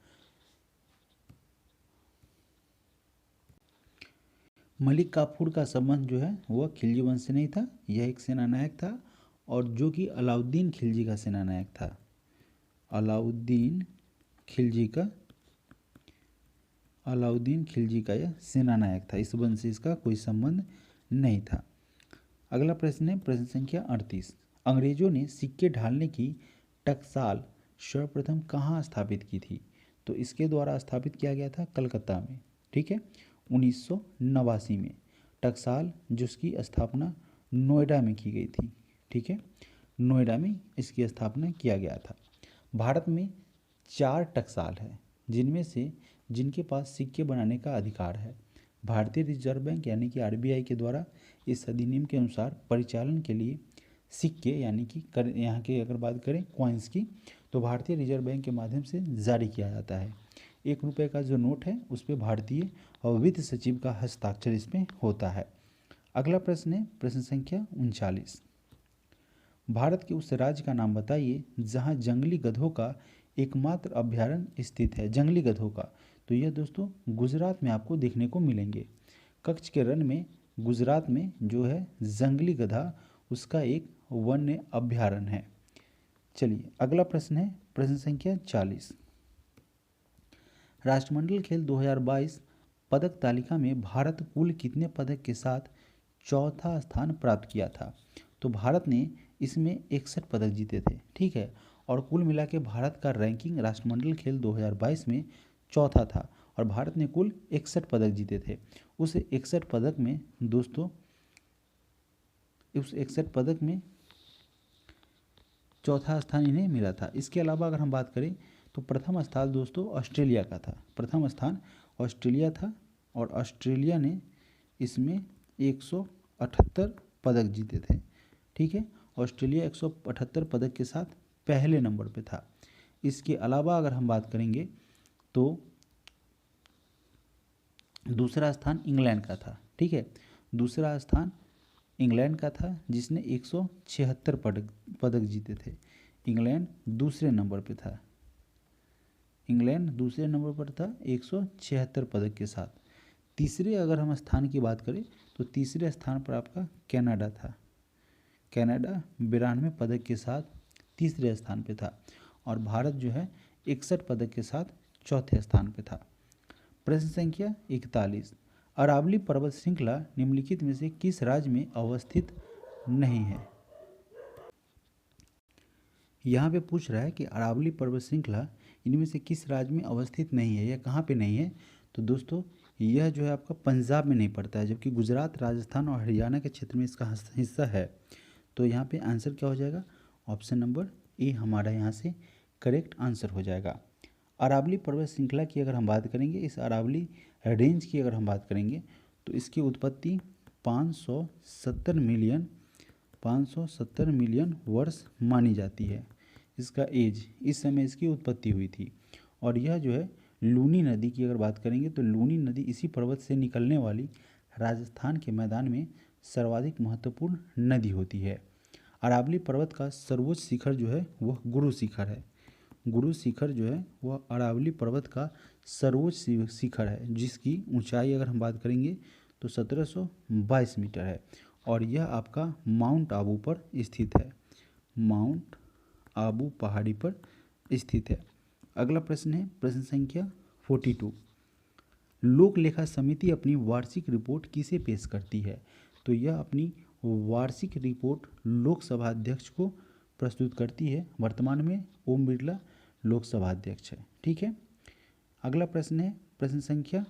मलिक काफूर का संबंध जो है वह खिलजी वंश से नहीं था, यह एक सेनानायक था और जो कि अलाउद्दीन खिलजी का सेनानायक था। अलाउद्दीन खिलजी का यह सेनानायक था, इस वंश से इसका कोई संबंध नहीं था। अगला प्रश्न है प्रश्न संख्या 38, अंग्रेजों ने सिक्के ढालने की टकसाल सर्वप्रथम कहाँ स्थापित की थी? तो इसके द्वारा स्थापित किया गया था कलकत्ता में। ठीक है, 1989 में टकसाल जिसकी स्थापना नोएडा में की गई थी। ठीक है, नोएडा में इसकी स्थापना किया गया था। भारत में 4 टकसाल है जिनमें से जिनके पास सिक्के बनाने का अधिकार है। भारतीय रिजर्व बैंक यानी कि आरबीआई के द्वारा इस अधिनियम के अनुसार परिचालन के लिए सिक्के यानी कि यहाँ की अगर बात करें कॉइन्स की, तो भारतीय रिजर्व बैंक के माध्यम से जारी किया जाता है। 1 रुपये का जो नोट है उस पर भारतीय और वित्त सचिव का हस्ताक्षर इसमें होता है। अगला प्रश्न है प्रश्न संख्या 39। भारत के उस राज्य का नाम बताइए जहां जंगली गधों का एकमात्र अभयारण्य स्थित है। जंगली गधों का, तो यह दोस्तों गुजरात में आपको देखने को मिलेंगे। कच्छ के रण में गुजरात में जो है जंगली गधा उसका एक वन्य अभयारण्य है। चलिए अगला प्रश्न है प्रश्न संख्या 40। राष्ट्रमंडल खेल 2022 पदक तालिका में भारत कुल कितने पदक के साथ चौथा स्थान प्राप्त किया था? तो भारत ने इसमें 61 पदक जीते थे, ठीक है। और कुल मिला के भारत का रैंकिंग राष्ट्रमंडल खेल 2022 में चौथा था और भारत ने कुल 61 पदक जीते थे। उस 61 पदक में दोस्तों चौथा स्थान इन्हें मिला था। इसके अलावा अगर हम बात करें तो प्रथम स्थान दोस्तों ऑस्ट्रेलिया का था। प्रथम स्थान ऑस्ट्रेलिया था और ऑस्ट्रेलिया ने इसमें 178 पदक जीते थे, ठीक है। ऑस्ट्रेलिया 178 पदक के साथ पहले नंबर पे था। इसके अलावा अगर हम बात करेंगे तो दूसरा स्थान इंग्लैंड का था, ठीक है। दूसरा स्थान इंग्लैंड का था जिसने 176 पदक जीते थे। इंग्लैंड दूसरे नंबर पे था। इंग्लैंड दूसरे नंबर पर था 176 पदक के साथ। तीसरे अगर हम स्थान की बात करें तो तीसरे स्थान पर आपका कनाडा था। कनाडा 92 पदक के साथ तीसरे स्थान पे था और भारत जो है 61 पदक के साथ चौथे स्थान पे था। प्रश्न संख्या 41। अरावली पर्वत श्रृंखला निम्नलिखित में से किस राज्य में अवस्थित नहीं है? यहाँ पे पूछ रहा है कि अरावली पर्वत श्रृंखला इनमें से किस राज्य में अवस्थित नहीं है, यह कहाँ पे नहीं है? तो दोस्तों यह जो है आपका पंजाब में नहीं पड़ता है, जबकि गुजरात, राजस्थान और हरियाणा के क्षेत्र में इसका हिस्सा है। तो यहाँ पे आंसर क्या हो जाएगा? ऑप्शन नंबर ए हमारा यहाँ से करेक्ट आंसर हो जाएगा। अरावली पर्वत श्रृंखला की अगर हम बात करेंगे, इस अरावली रेंज की अगर हम बात करेंगे तो इसकी उत्पत्ति 570 मिलियन वर्ष मानी जाती है। इसका एज इस समय इसकी उत्पत्ति हुई थी। और यह जो है लूनी नदी की अगर बात करेंगे तो लूनी नदी इसी पर्वत से निकलने वाली राजस्थान के मैदान में सर्वाधिक महत्वपूर्ण नदी होती है। अरावली पर्वत का सर्वोच्च शिखर जो है वह गुरु शिखर है। गुरु शिखर जो है वह अरावली पर्वत का सर्वोच्च शिखर है, जिसकी ऊंचाई अगर हम बात करेंगे तो 1722 मीटर है और यह आपका माउंट आबू पर स्थित है। माउंट आबू पहाड़ी पर स्थित है। अगला प्रश्न है प्रश्न संख्या 42। लोक लेखा समिति अपनी वार्षिक रिपोर्ट किसे पेश करती है? तो यह अपनी वार्षिक रिपोर्ट लोकसभा अध्यक्ष को प्रस्तुत करती है। वर्तमान में ओम बिरला लोकसभा अध्यक्ष है, ठीक है। अगला प्रश्न है प्रश्न संख्या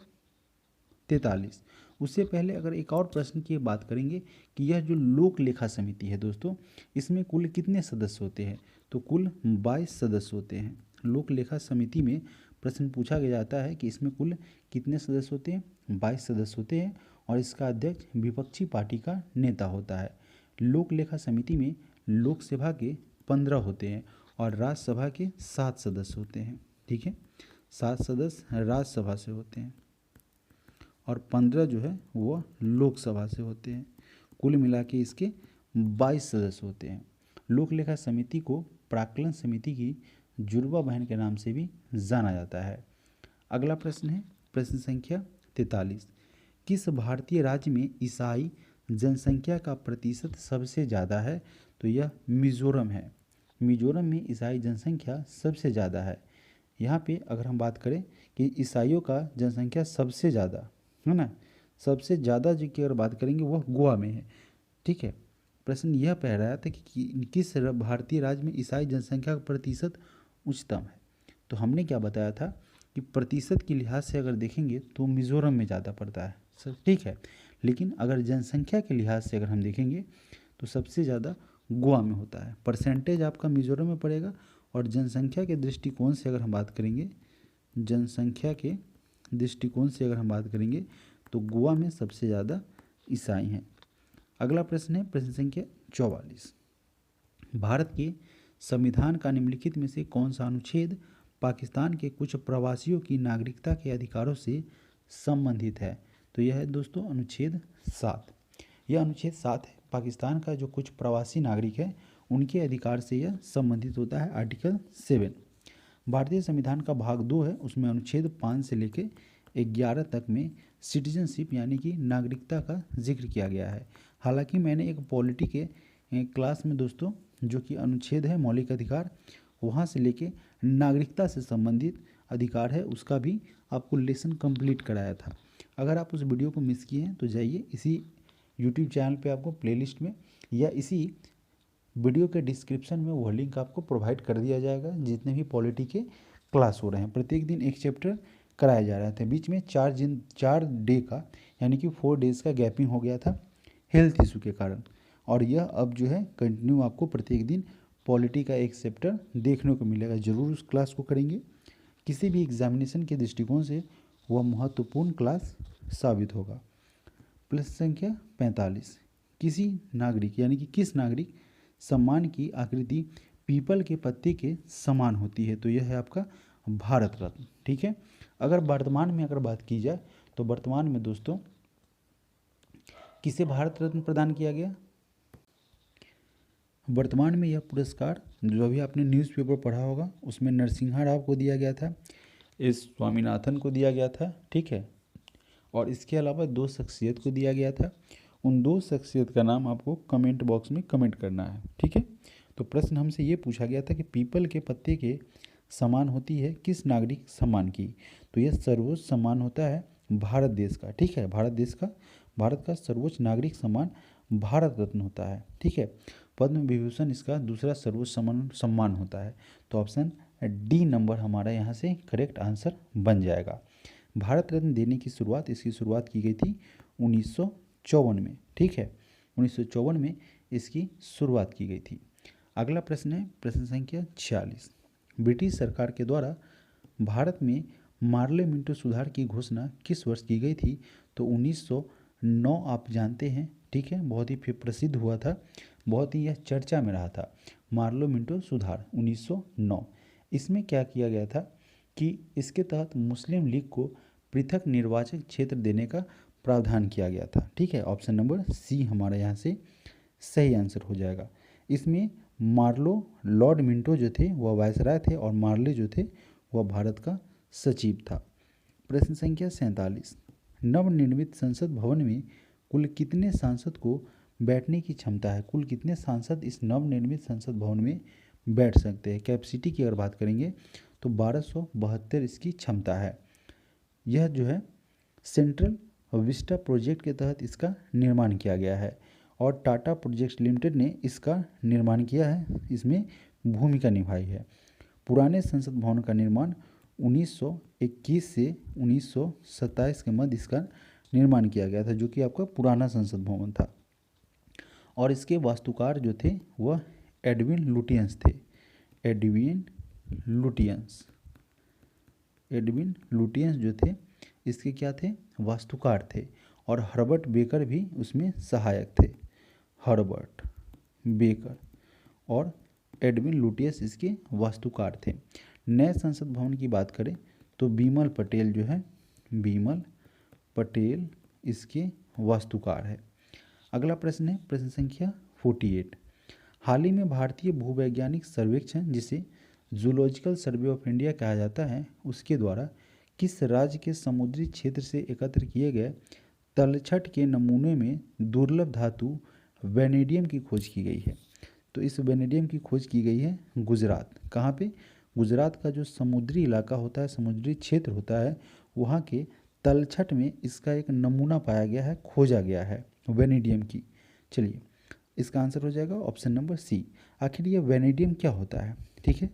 43। उससे पहले अगर एक और प्रश्न की बात करेंगे कि यह जो लोक लेखा समिति है दोस्तों, इसमें कुल कितने सदस्य होते हैं? तो कुल 22 सदस्य होते हैं। लोक लेखा समिति में प्रश्न पूछा गया जाता है कि इसमें कुल कितने सदस्य होते हैं? 22 सदस्य होते हैं और इसका अध्यक्ष विपक्षी पार्टी का नेता होता है। लोक लेखा समिति में लोकसभा के 15 होते हैं और राज्यसभा के 7 सदस्य होते हैं, ठीक है। 7 सदस्य राज्यसभा से होते हैं और 15 जो है वो लोकसभा से होते हैं। कुल मिला के इसके 22 सदस्य होते हैं। लोक लेखा समिति को प्राक्कलन समिति की जुड़वा बहन के नाम से भी जाना जाता है। अगला प्रश्न है प्रश्न संख्या 43। किस भारतीय राज्य में ईसाई जनसंख्या का प्रतिशत सबसे ज़्यादा है? तो यह मिजोरम है। मिजोरम में ईसाई जनसंख्या सबसे ज़्यादा है। यहाँ पे अगर हम बात करें कि ईसाइयों का जनसंख्या सबसे ज़्यादा है ना, सबसे ज़्यादा जो की अगर बात करेंगे वह गोवा में है, ठीक है। प्रश्न यह कह रहा था कि किस भारतीय राज्य में ईसाई जनसंख्या का प्रतिशत उच्चतम है? तो हमने क्या बताया था कि प्रतिशत के लिहाज से अगर देखेंगे तो मिजोरम में ज़्यादा पड़ता है, ठीक है। लेकिन अगर जनसंख्या के लिहाज से अगर हम देखेंगे तो सबसे ज़्यादा गोवा में होता है। परसेंटेज आपका मिजोरम में पड़ेगा और जनसंख्या के दृष्टिकोण से अगर हम बात करेंगे, जनसंख्या के दृष्टिकोण से अगर हम बात करेंगे तो गोवा में सबसे ज़्यादा ईसाई हैं। अगला प्रश्न है प्रश्न संख्या 44। भारत के संविधान का निम्नलिखित में से कौन सा अनुच्छेद पाकिस्तान के कुछ प्रवासियों की नागरिकता के अधिकारों से संबंधित है। तो यह है दोस्तों अनुच्छेद 7। यह अनुच्छेद 7 है, पाकिस्तान का जो कुछ प्रवासी नागरिक है उनके अधिकार से यह संबंधित होता है। आर्टिकल 7 भारतीय संविधान का भाग 2 है, उसमें अनुच्छेद 5 से लेकर 11 तक में सिटीजनशिप यानी कि नागरिकता का जिक्र किया गया है। हालांकि मैंने एक पॉलिटी के क्लास में दोस्तों जो कि अनुच्छेद है मौलिक अधिकार, वहाँ से लेके नागरिकता से संबंधित अधिकार है उसका भी आपको लेसन कंप्लीट कराया था। अगर आप उस वीडियो को मिस किए हैं तो जाइए इसी यूट्यूब चैनल पे आपको प्लेलिस्ट में या इसी वीडियो के डिस्क्रिप्शन में वो लिंक आपको प्रोवाइड कर दिया जाएगा। जितने भी पॉलिटी के क्लास हो रहे हैं प्रत्येक दिन एक चैप्टर कराया जा रहा था। बीच में 4 डे का यानी कि 4 डेज़ का गैपिंग हो गया था हेल्थ इशू के कारण, और यह अब जो है कंटिन्यू आपको प्रत्येक दिन पॉलिटी का एक चैप्टर देखने को मिलेगा। ज़रूर उस क्लास को करेंगे, किसी भी एग्जामिनेशन के दृष्टिकोण से वह महत्वपूर्ण क्लास साबित होगा। प्रश्न संख्या 45, किसी नागरिक यानी कि किस नागरिक सम्मान की आकृति पीपल के पत्ते के समान होती है? तो यह है आपका भारत रत्न। ठीक है, अगर वर्तमान में अगर बात की जाए तो वर्तमान में दोस्तों किसे भारत रत्न प्रदान किया गया? वर्तमान में यह पुरस्कार जो अभी आपने न्यूज़पेपर पढ़ा होगा उसमें नरसिम्हा राव को दिया गया था, एस स्वामीनाथन को दिया गया था। ठीक है, और इसके अलावा 2 शख्सियत को दिया गया था। उन 2 शख्सियत का नाम आपको कमेंट बॉक्स में कमेंट करना है। ठीक है, तो प्रश्न हमसे ये पूछा गया था कि पीपल के पत्ते के समान होती है किस नागरिक सम्मान की? तो यह सर्वोच्च सम्मान होता है भारत देश का। ठीक है, भारत का सर्वोच्च नागरिक सम्मान भारत रत्न होता है। ठीक है, पद्म विभूषण इसका दूसरा सर्वोच्च सम्मान होता है। तो ऑप्शन डी नंबर हमारा यहाँ से करेक्ट आंसर बन जाएगा। भारत रत्न देने की शुरुआत इसकी शुरुआत की गई थी 1954 में। ठीक है, 1954 में इसकी शुरुआत की गई थी। अगला प्रश्न है प्रश्न संख्या 46, ब्रिटिश सरकार के द्वारा भारत में मार्ले मिंटो सुधार की घोषणा किस वर्ष की गई थी? तो 1909 आप जानते हैं। ठीक है, बहुत ही प्रसिद्ध हुआ था, बहुत ही यह चर्चा में रहा था। मार्लो मिंटो सुधार 1909, इसमें क्या किया गया था कि इसके तहत मुस्लिम लीग को पृथक निर्वाचक क्षेत्र देने का प्रावधान किया गया था। ठीक है, ऑप्शन नंबर सी हमारा यहाँ से सही आंसर हो जाएगा। इसमें मार्लो लॉर्ड मिंटो जो थे वह वायसराय थे और मार्ले जो थे वह भारत का सचिव था। प्रश्न संख्या 47, नवनिर्मित संसद भवन में कुल कितने सांसद को बैठने की क्षमता है? कुल कितने सांसद इस नवनिर्मित संसद भवन में बैठ सकते हैं? कैपेसिटी की अगर बात करेंगे तो 1272 इसकी क्षमता है। यह जो है सेंट्रल विस्टा प्रोजेक्ट के तहत इसका निर्माण किया गया है और टाटा प्रोजेक्ट्स लिमिटेड ने इसका निर्माण किया है, इसमें भूमिका निभाई है। पुराने संसद भवन का निर्माण 1921 से 1927 के मध्य इसका निर्माण किया गया था, जो कि आपका पुराना संसद भवन था। और इसके वास्तुकार जो थे वह एडविन लुटियंस थे। एडविन लुटियंस जो थे इसके क्या थे? वास्तुकार थे। और हर्बर्ट बेकर भी उसमें सहायक थे। हर्बर्ट बेकर और एडविन लुटियंस इसके वास्तुकार थे। नए संसद भवन की बात करें तो बिमल पटेल जो है, बिमल पटेल इसके वास्तुकार है। अगला प्रश्न है प्रश्न संख्या 48, हाल ही में भारतीय भूवैज्ञानिक सर्वेक्षण जिसे जूलॉजिकल सर्वे ऑफ इंडिया कहा जाता है उसके द्वारा किस राज्य के समुद्री क्षेत्र से एकत्र किए गए तलछट के नमूने में दुर्लभ धातु वेनेडियम की खोज की गई है? तो इस वेनेडियम की खोज की गई है गुजरात। कहाँ पे? गुजरात का जो समुद्री इलाका होता है, समुद्री क्षेत्र होता है, वहाँ के तलछट में इसका एक नमूना पाया गया है, खोजा गया है वेनेडियम की। चलिए इसका आंसर हो जाएगा ऑप्शन नंबर सी। आखिर ये वेनेडियम क्या होता है? ठीक है,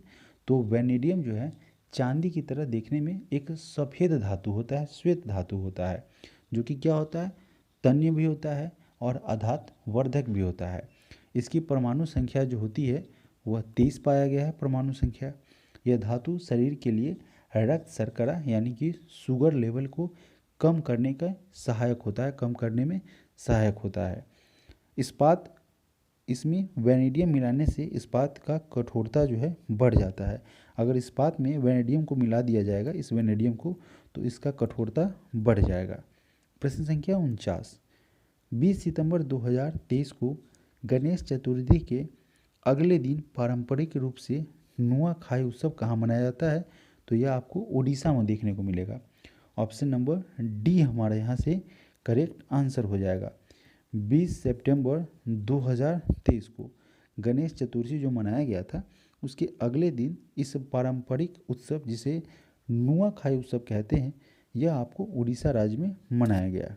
तो वेनेडियम जो है चांदी की तरह देखने में एक सफ़ेद धातु होता है, श्वेत धातु होता है, जो कि क्या होता है? तन्य भी होता है और आघात वर्धक भी होता है। इसकी परमाणु संख्या जो होती है वह 23 पाया गया है परमाणु संख्या। यह धातु शरीर के लिए रक्त शर्करा यानी कि शुगर लेवल को कम करने का सहायक होता है, कम करने में सहायक होता है। इसमें वेनेडियम मिलाने से इस्पात का कठोरता जो है बढ़ जाता है। अगर इस्पात में वेनेडियम को मिला दिया जाएगा, इस वेनेडियम को, तो इसका कठोरता बढ़ जाएगा। प्रश्न संख्या 49, 20 सितंबर 2023 को गणेश चतुर्थी के अगले दिन पारंपरिक रूप से नुआखाई उत्सव कहाँ मनाया जाता है? तो यह आपको उड़ीसा में देखने को मिलेगा। ऑप्शन नंबर डी हमारे यहाँ से करेक्ट आंसर हो जाएगा। 20 सितंबर 2023 को गणेश चतुर्थी जो मनाया गया था, उसके अगले दिन इस पारंपरिक उत्सव जिसे नुआखाई उत्सव कहते हैं, यह आपको उड़ीसा राज्य में मनाया गया।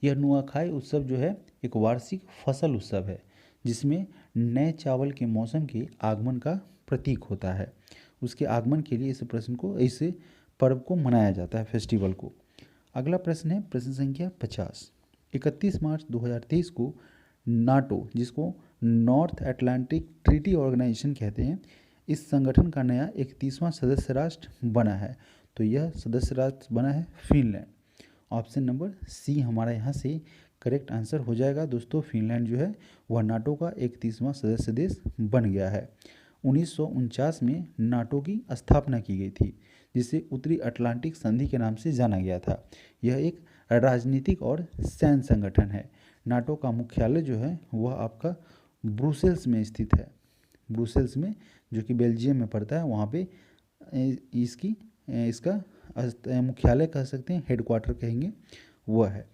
यह नुआखाई उत्सव जो है एक वार्षिक फसल उत्सव है जिसमें नए चावल के मौसम के आगमन का प्रतीक होता है। उसके आगमन के लिए इस पर्व को मनाया जाता है, फेस्टिवल को। अगला प्रश्न है प्रश्न संख्या 50, 31 मार्च 2023 को नाटो, जिसको नॉर्थ अटलांटिक ट्रीटी ऑर्गेनाइजेशन कहते हैं, इस संगठन का नया 31वां सदस्य राष्ट्र बना है। तो यह सदस्य राष्ट्र बना है फिनलैंड। ऑप्शन नंबर सी हमारा यहाँ से करेक्ट आंसर हो जाएगा। दोस्तों फिनलैंड जो है वह नाटो का 31वां सदस्य देश बन गया है। 1949 में नाटो की स्थापना की गई थी, जिसे उत्तरी अटलांटिक संधि के नाम से जाना गया था। यह एक राजनीतिक और सैन्य संगठन है। नाटो का मुख्यालय जो है वह आपका ब्रुसेल्स में स्थित है, ब्रुसेल्स में, जो कि बेल्जियम में पड़ता है। वहाँ पे इसका मुख्यालय कह सकते हैं, हेडक्वार्टर कहेंगे, वह है।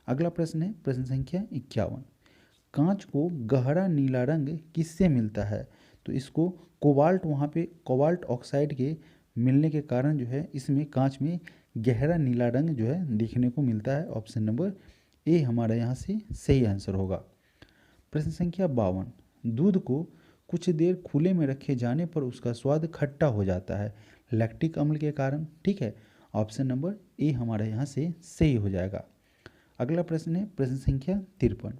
अगला प्रश्न है प्रश्न संख्या 51, कांच को गहरा नीला रंग किससे मिलता है? तो इसको कोबाल्ट, वहाँ पे कोबाल्ट ऑक्साइड के मिलने के कारण जो है इसमें कांच में गहरा नीला रंग जो है देखने को मिलता है। ऑप्शन नंबर ए हमारा यहाँ से सही आंसर होगा। प्रश्न संख्या 52, दूध को कुछ देर खुले में रखे जाने पर उसका स्वाद खट्टा हो जाता है, लैक्टिक अम्ल के कारण। ठीक है, ऑप्शन नंबर ए हमारा यहाँ से सही हो जाएगा। अगला प्रश्न है प्रश्न संख्या 53,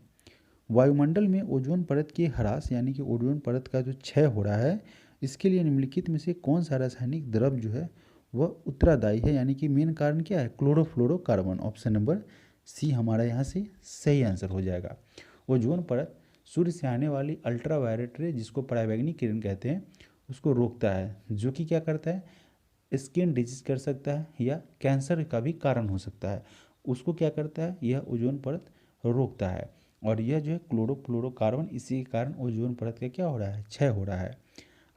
वायुमंडल में ओजोन परत के ह्रास यानी कि ओजोन परत का जो क्षय हो रहा है, इसके लिए निम्नलिखित में से कौन सा रासायनिक द्रव्य जो है वह उत्तरदायी है, यानी कि मेन कारण क्या है? क्लोरोफ्लोरोकार्बन। ऑप्शन नंबर सी हमारा यहाँ से सही आंसर हो जाएगा। ओजोन परत सूर्य से आने वाली अल्ट्रावायलेट रे, जिसको पराबैंगनी किरण कहते हैं, उसको रोकता है, जो कि क्या करता है? स्किन डिजीज कर सकता है या कैंसर का भी कारण हो सकता है। उसको क्या करता है? यह ओजोन परत रोकता है। और यह जो है क्लोरोफ्लोरोकार्बन, इसी के कारण ओजोन परत का क्या हो रहा है? क्षय हो रहा है।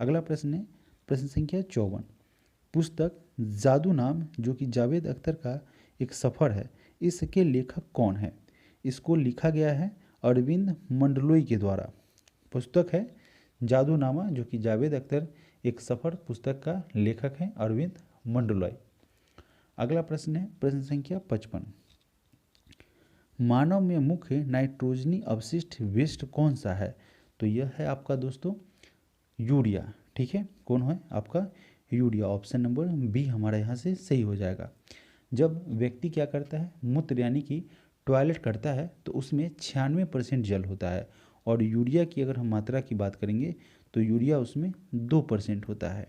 अगला प्रश्न है प्रश्न संख्या 54, पुस्तक जादू नाम, जो कि जावेद अख्तर का एक सफ़र है, इसके लेखक कौन है? इसको लिखा गया है अरविंद मंडलोई के द्वारा। पुस्तक है जादूनामा, जो कि जावेद अख्तर एक सफ़र पुस्तक का लेखक है अरविंद मंडलोई। अगला प्रश्न है प्रश्न संख्या 55, मानव में मुख्य नाइट्रोजनी अवशिष्ट वेस्ट कौन सा है? तो यह है आपका दोस्तों यूरिया। ठीक है, कौन है आपका? यूरिया। ऑप्शन नंबर बी हमारा यहाँ से सही हो जाएगा। जब व्यक्ति क्या करता है? मूत्र यानी कि टॉयलेट करता है, तो उसमें 96% जल होता है, और यूरिया की अगर हम मात्रा की बात करेंगे तो यूरिया उसमें 2% होता है।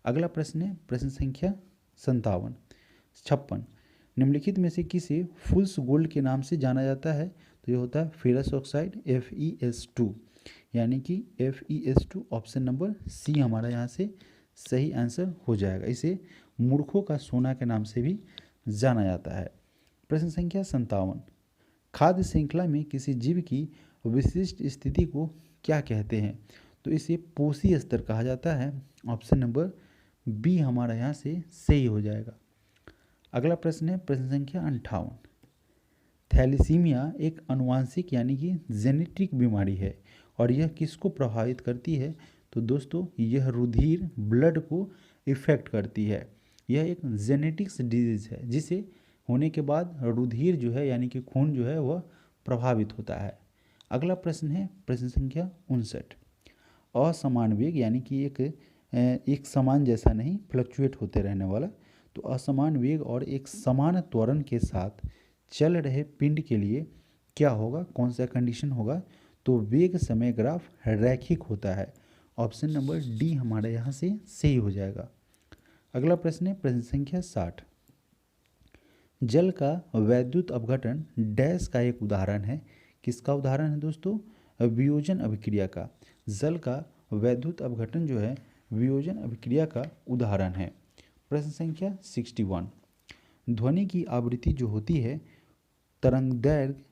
अगला प्रश्न है प्रश्न संख्या 56, निम्नलिखित में से किसे फुल्स गोल्ड के नाम से जाना जाता है? तो ये होता है फेरस ऑक्साइड, FeS2, यानी कि FeS2। ऑप्शन नंबर सी हमारा यहाँ से सही आंसर हो जाएगा। इसे मूर्खों का सोना के नाम से भी जाना जाता है। प्रश्न संख्या 57, खाद्य श्रृंखला में किसी जीव की विशिष्ट स्थिति को क्या कहते हैं? तो इसे पोषी स्तर कहा जाता है। ऑप्शन नंबर बी हमारा यहाँ से सही हो जाएगा। अगला प्रश्न है प्रश्न संख्या 58, थैलेसीमिया एक आनुवांशिक यानी कि जेनेटिक बीमारी है, और यह किसको प्रभावित करती है? तो दोस्तों यह रुधिर, ब्लड को इफेक्ट करती है। यह एक जेनेटिक्स डिजीज है, जिसे होने के बाद रुधिर जो है यानी कि खून जो है वह प्रभावित होता है। अगला प्रश्न है प्रश्न संख्या 59, असमान वेग यानी कि एक समान जैसा नहीं, फ्लक्चुएट होते रहने वाला, तो असमान वेग और एक समान त्वरण के साथ चल रहे पिंड के लिए क्या होगा? कौन सा कंडीशन होगा? तो वेग समय ग्राफ रैखिक होता है। ऑप्शन नंबर डी हमारे यहाँ से सही हो जाएगा। अगला प्रश्न है प्रश्न संख्या 60, जल का वैद्युत अपघटन डैश का एक उदाहरण है। किसका उदाहरण है दोस्तों? वियोजन अभिक्रिया का। जल का वैद्युत अपघटन जो है वियोजन अभिक्रिया का उदाहरण है। प्रश्न संख्या 61, ध्वनि की आवृत्ति जो होती है तरंगदैर्घ्य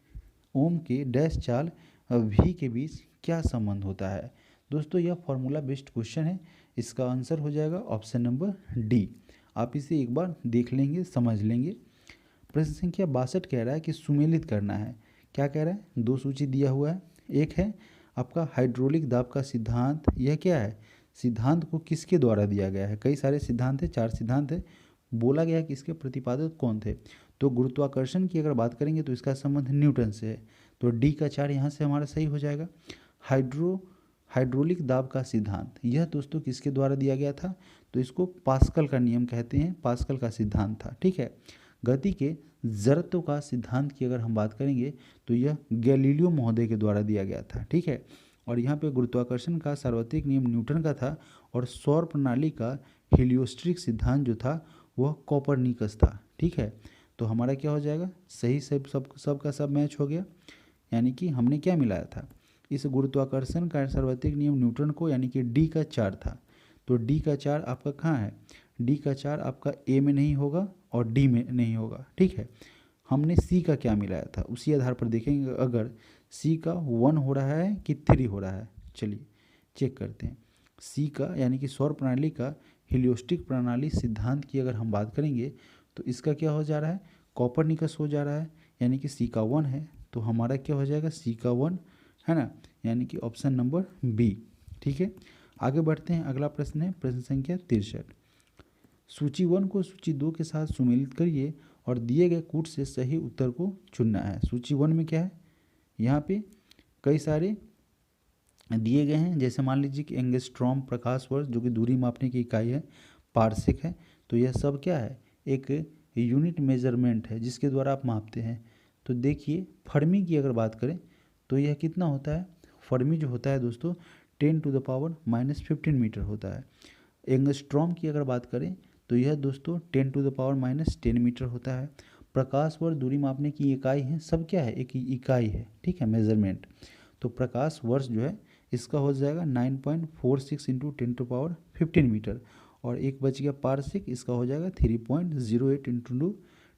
ओम के डैश चाल v के बीच क्या संबंध होता है। दोस्तों यह फॉर्मूला बेस्ड क्वेश्चन है, इसका आंसर हो जाएगा ऑप्शन नंबर डी। आप इसे एक बार देख लेंगे, समझ लेंगे। प्रश्न संख्या 62 कह रहा है कि सुमेलित करना है। क्या कह रहा है, दो सूची दिया हुआ है। एक है आपका हाइड्रोलिक दाब का सिद्धांत, यह क्या है, सिद्धांत को किसके द्वारा दिया गया है। कई सारे सिद्धांत है, 4 सिद्धांत है, बोला गया है कि इसके प्रतिपादक कौन थे। तो गुरुत्वाकर्षण की अगर बात करेंगे तो इसका संबंध न्यूटन से है, तो डी का 4 यहाँ से हमारा सही हो जाएगा। हाइड्रोलिक दाब का सिद्धांत, यह दोस्तों किसके द्वारा दिया गया था, तो इसको पास्कल का नियम कहते हैं, पास्कल का सिद्धांत था। ठीक है। गति के जड़त्व का सिद्धांत की अगर हम बात करेंगे तो यह गैलीलियो महोदय के द्वारा दिया गया था। ठीक है। और यहाँ पे गुरुत्वाकर्षण का सार्वत्रिक नियम न्यूटन का था, और सौर प्रणाली का हीलियोस्ट्रिक सिद्धांत जो था वह कोपरनिकस था। ठीक है। तो हमारा क्या हो जाएगा, सही सब का सब मैच हो गया, यानी कि हमने क्या मिलाया था, इस गुरुत्वाकर्षण का सार्वत्रिक नियम न्यूटन को, यानी कि डी का 4 था। तो डी का 4 आपका कहाँ है, डी का 4 आपका ए में नहीं होगा और डी में नहीं होगा। ठीक है। हमने सी का क्या मिलाया था, उसी आधार पर देखेंगे अगर सी का 1 हो रहा है कि 3 हो रहा है। चलिए चेक करते हैं। सी का यानी कि सौर प्रणाली का हीलियोस्टिक प्रणाली सिद्धांत की अगर हम बात करेंगे तो इसका क्या हो जा रहा है, कोपरनिकस हो जा रहा है, यानी कि सी का 1 है, तो हमारा क्या हो जाएगा, सी का 1 है ना, यानी कि ऑप्शन नंबर बी। ठीक है। आगे बढ़ते हैं, अगला प्रश्न है प्रश्न संख्या 63, सूची 1 को सूची 2 के साथ सुमेलित करिए और दिए गए कूट से सही उत्तर को चुनना है। सूची 1 में क्या है, यहाँ पे कई सारे दिए गए हैं, जैसे मान लीजिए कि एंगस्ट्रॉम प्रकाश वर्ष जो कि दूरी मापने की इकाई है, पारसेक है। तो यह सब क्या है, एक यूनिट मेजरमेंट है जिसके द्वारा आप मापते हैं। तो देखिए फर्मी की अगर बात करें तो यह कितना होता है, फर्मी जो होता है दोस्तों 10⁻⁻15 मीटर होता है। एंगस्ट्रॉम की अगर बात करें तो यह दोस्तों 10⁻10 मीटर होता है। प्रकाश वर्ष दूरी मापने की इकाई है, सब क्या है, एक इकाई है। ठीक है, मेजरमेंट। तो प्रकाश वर्ष जो है इसका हो जाएगा 9.46 इंटू 10⁻15 मीटर, और एक बच गया पारसेक, इसका हो जाएगा 3.08 इंटू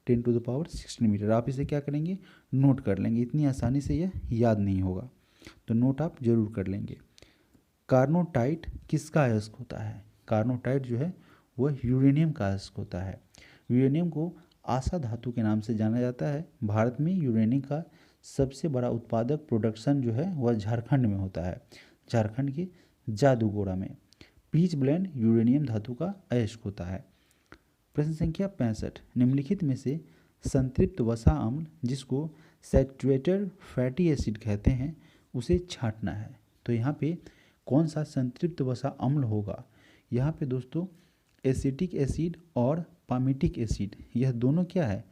10⁻16 मीटर। आप इसे क्या करेंगे, नोट कर लेंगे, इतनी आसानी से यह याद नहीं होगा, तो नोट आप जरूर कर लेंगे। कार्नोटाइट किसका अयस्क होता है, कार्नोटाइट जो है वह यूरेनियम का अयस्क होता है। यूरेनियम को आशा धातु के नाम से जाना जाता है। भारत में यूरेनियम का सबसे बड़ा उत्पादक प्रोडक्शन जो है वह झारखंड में होता है, झारखंड के जादूगोड़ा में। पीच ब्लेंड यूरेनियम धातु का अयस्क होता है। प्रश्न संख्या 65, निम्नलिखित में से संतृप्त वसा अम्ल जिसको सैचुरेटेड फैटी एसिड कहते हैं उसे छांटना है। तो यहाँ पे कौन सा संतृप्त वसा अम्ल होगा, यहाँ पे दोस्तों एसिटिक एसिड और पामिटिक एसिड, यह दोनों क्या है,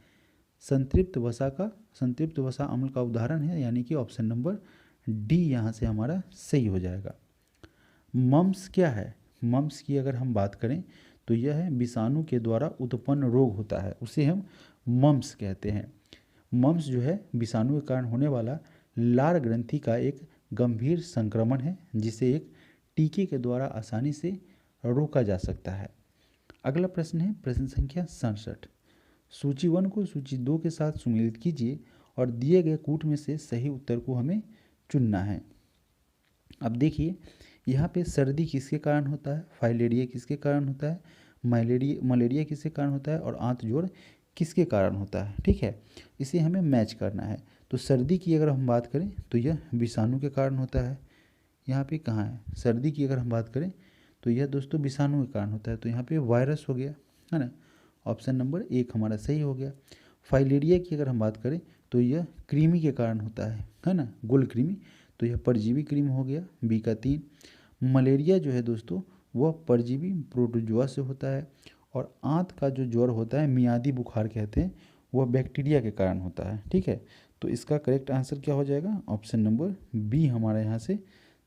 संतृप्त वसा अम्ल का उदाहरण है, यानी कि ऑप्शन नंबर डी यहाँ से हमारा सही हो जाएगा। मम्स क्या है, मम्स की अगर हम बात करें तो यह है विषाणु के द्वारा उत्पन्न रोग होता है, उसे हम मम्स कहते हैं। मम्स जो है विषाणु के कारण होने वाला लार ग्रंथि का एक गंभीर संक्रमण है जिसे एक टीके के द्वारा आसानी से रोका जा सकता है। अगला प्रश्न है प्रश्न संख्या 67, सूची 1 को सूची 2 के साथ सुमेलित कीजिए और दिए गए कूट में से सही उत्तर को हमें चुनना है। अब देखिए यहाँ पे सर्दी किसके कारण होता है, फाइलेरिया किसके कारण होता है, मलेरिया किसके कारण होता है, और आंत जोड़ किसके कारण होता है। ठीक है, इसे हमें मैच करना है। तो सर्दी की अगर हम बात करें तो यह विषाणु के कारण होता है। यहाँ पे कहाँ है, सर्दी की अगर हम बात करें तो यह दोस्तों विषाणु के कारण होता है, तो यहाँ पे वायरस हो गया, है ना, ऑप्शन नंबर 1 हमारा सही हो गया। फाइलेरिया की अगर हम बात करें तो यह कृमि के कारण होता है ना, गोल कृमि, तो यह परजीवी कृमि हो गया, बी का 3। मलेरिया जो है दोस्तों वह परजीवी प्रोटोजोआ से होता है, और आंत का जो ज्वर होता है मियादी बुखार कहते हैं, वह बैक्टीरिया के कारण होता है। ठीक है, तो इसका करेक्ट आंसर क्या हो जाएगा, ऑप्शन नंबर बी हमारा यहाँ से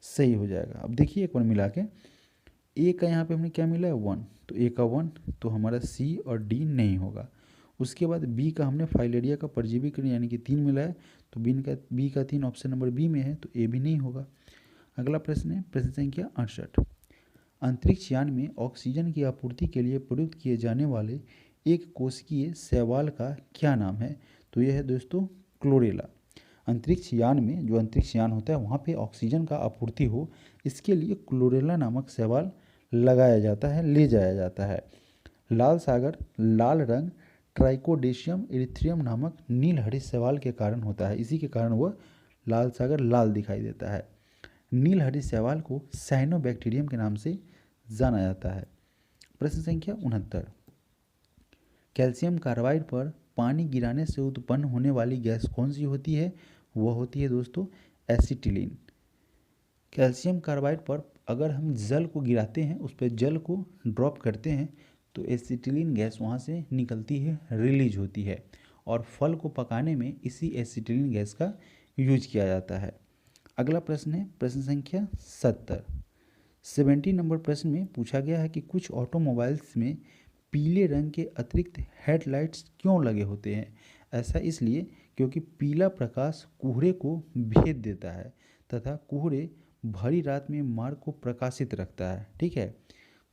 सही हो जाएगा। अब देखिए एक बार मिला के, ए का यहाँ पे हमने क्या मिला है 1, तो ए का 1, तो हमारा सी और डी नहीं होगा। उसके बाद बी का हमने फाइलेरिया का परजीवी यानी कि 3 मिला है, तो बी का 3 ऑप्शन नंबर बी में है, तो ए भी नहीं होगा। अगला प्रश्न है प्रश्न संख्या 68, अंतरिक्ष यान में ऑक्सीजन की आपूर्ति के लिए प्रयुक्त किए जाने वाले एक कोशिकीय शैवाल का क्या नाम है? तो यह है दोस्तों क्लोरेला। अंतरिक्ष यान में, जो अंतरिक्ष यान होता है वहाँ पे ऑक्सीजन का आपूर्ति हो, इसके लिए क्लोरेला नामक शैवाल लगाया जाता है, ले जाया जाता है। लाल सागर लाल रंग ट्राइकोडेशियम इरिथ्रियम नामक नील हरित शैवाल के कारण होता है, इसी के कारण वह लाल सागर लाल दिखाई देता है। नील हरित शैवाल को साइनोबैक्टीरियम के नाम से जाना जाता है। प्रश्न संख्या 69, कैल्शियम कार्बाइड पर पानी गिराने से उत्पन्न होने वाली गैस कौन सी होती है? वह होती है दोस्तों एसिटिलीन। कैल्शियम कार्बाइड पर अगर हम जल को गिराते हैं, उस पर जल को ड्रॉप करते हैं, तो एसिटिलीन गैस वहाँ से निकलती है, रिलीज होती है, और फल को पकाने में इसी एसिटिलीन गैस का यूज किया जाता है। अगला प्रश्न है प्रश्न संख्या 70 नंबर प्रश्न में पूछा गया है कि कुछ ऑटोमोबाइल्स में पीले रंग के अतिरिक्त हेडलाइट्स क्यों लगे होते हैं? ऐसा इसलिए क्योंकि पीला प्रकाश कोहरे को भेद देता है तथा कोहरे भरी रात में मार्ग को प्रकाशित रखता है। ठीक है,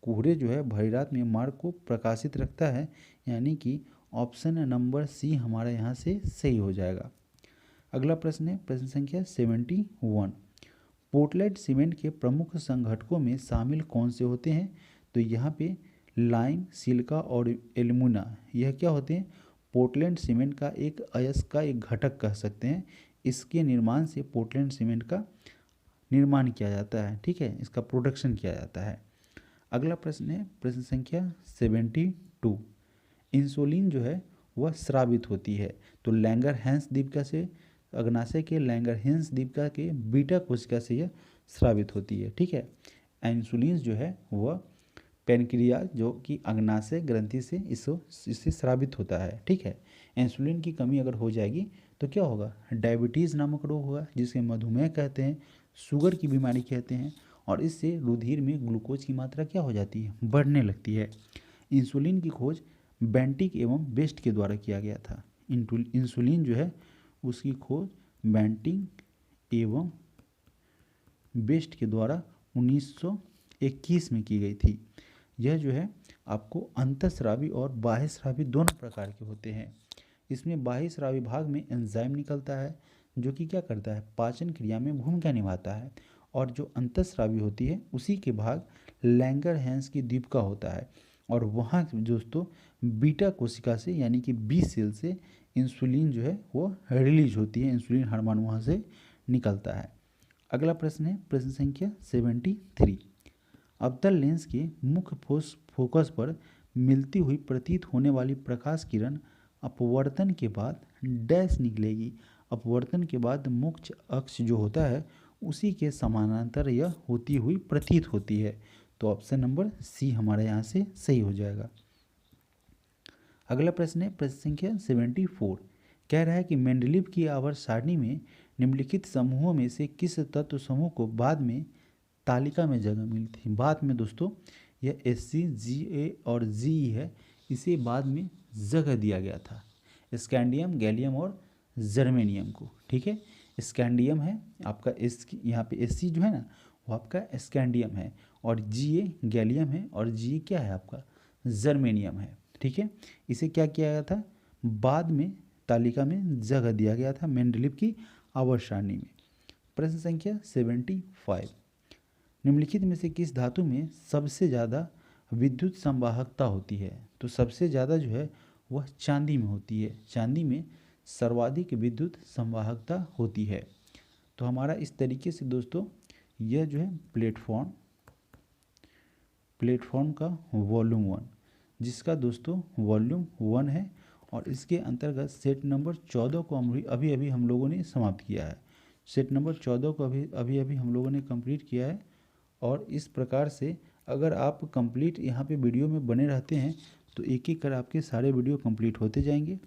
कोहरे जो है भरी रात में मार्ग को प्रकाशित रखता है, यानी कि ऑप्शन नंबर सी हमारा यहाँ से सही हो जाएगा। अगला प्रश्न है प्रश्न संख्या 71, पोर्टलैंड सीमेंट के प्रमुख संघटकों में शामिल कौन से होते हैं? तो यहाँ पे लाइम, सिलिका और एल्यूमिना, यह क्या होते हैं? पोर्टलैंड सीमेंट का एक अयस्क का एक घटक कह सकते हैं। इसके निर्माण से पोर्टलैंड सीमेंट का निर्माण किया जाता है। ठीक है, इसका प्रोडक्शन किया जाता है। अगला प्रश्न है प्रश्न संख्या 72, इंसुलिन जो है वह स्रावित होती है। तो लैंगरहैंस दीपिका से, अग्नाशय के लैंगरहैंस दीपिका के बीटा कोशिका से यह स्रावित होती है। ठीक है, इंसुलिन जो है वह पेनक्रियाज जो कि अग्नाशय ग्रंथि से इससे स्रावित होता है। ठीक है, इंसुलिन की कमी अगर हो जाएगी तो क्या होगा? डायबिटीज़ नामक रोग होगा, जिसे मधुमेह कहते हैं, शुगर की बीमारी कहते हैं, और इससे रुधिर में ग्लूकोज की मात्रा क्या हो जाती है? बढ़ने लगती है। इंसुलिन की खोज बेंटिक एवं बेस्ट के द्वारा किया गया था। इंसुलिन जो है उसकी खोज बेंटिक एवं बेस्ट के द्वारा 1921 में की गई थी। यह जो है आपको अंतःस्रावी और बाह्यस्रावी दोनों प्रकार के होते हैं। इसमें बाह्यस्रावी भाग में एंजाइम निकलता है जो कि क्या करता है? पाचन क्रिया में भूमिका निभाता है, और जो अंतःस्रावी होती है उसी के भाग लैंगरहैंस की दीपिका होता है, और वहाँ दोस्तों बीटा कोशिका से यानी कि बी सेल से इंसुलिन जो है वो रिलीज होती है, इंसुलिन हार्मोन वहाँ से निकलता है। अगला प्रश्न है प्रश्न संख्या 73, अवतल लेंस के मुख्य फोकस पर मिलती हुई प्रतीत होने वाली प्रकाश किरण अपवर्तन के बाद डैश निकलेगी। अपवर्तन के बाद मुख्य अक्ष जो होता है उसी के समानांतर यह होती हुई प्रतीत होती है। तो ऑप्शन नंबर सी हमारे यहाँ से सही हो जाएगा। अगला प्रश्न है प्रश्न संख्या 74, कह रहा है कि मेंडलीव की आवर्त सारणी में निम्नलिखित समूहों में से किस तत्व समूह को बाद में तालिका में जगह मिली थी? बाद में दोस्तों यह Sc, Ga और Ge है, इसे बाद में जगह दिया गया था, स्कैंडियम, गैलियम और जर्मेनियम को। ठीक है, स्कैंडियम है आपका, यहाँ पे Sc जो है ना वो आपका स्कैंडियम है, और Ga गैलियम है, और Ge क्या है आपका? जर्मेनियम है। ठीक है, इसे क्या किया गया था? बाद में तालिका में जगह दिया गया था मेंडलीव की आवर्त सारणी में। प्रश्न संख्या 75, निम्नलिखित में से किस धातु में सबसे ज़्यादा विद्युत संवाहकता होती है? तो सबसे ज़्यादा जो है वह चांदी में होती है। चांदी में सर्वाधिक विद्युत संवाहकता होती है। तो हमारा इस तरीके से दोस्तों यह जो है प्लेटफॉर्म का वॉल्यूम 1, जिसका दोस्तों वॉल्यूम 1 है, और इसके अंतर्गत सेट नंबर 14 को अभी हम लोगों ने समाप्त किया है। सेट नंबर 14 को अभी हम लोगों ने कंप्लीट किया है। और इस प्रकार से अगर आप कंप्लीट यहाँ पे वीडियो में बने रहते हैं तो एक एक कर आपके सारे वीडियो कंप्लीट होते जाएंगे।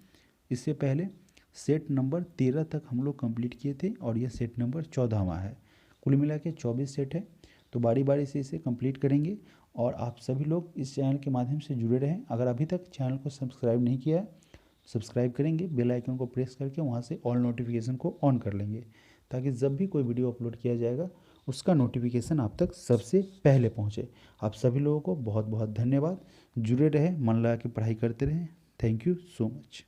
इससे पहले सेट नंबर 13 तक हम लोग कंप्लीट किए थे, और यह सेट नंबर 14वां है। कुल मिला के 24 सेट है, तो बारी बारी से इसे कंप्लीट करेंगे। और आप सभी लोग इस चैनल के माध्यम से जुड़े रहें। अगर अभी तक चैनल को सब्सक्राइब नहीं किया है, सब्सक्राइब करेंगे, बेल आइकन को प्रेस करके वहाँ से ऑल नोटिफिकेशन को ऑन कर लेंगे, ताकि जब भी कोई वीडियो अपलोड किया जाएगा उसका नोटिफिकेशन आप तक सबसे पहले पहुँचे। आप सभी लोगों को बहुत बहुत धन्यवाद। जुड़े रहें, मन लगा के पढ़ाई करते रहें। Thank you so much.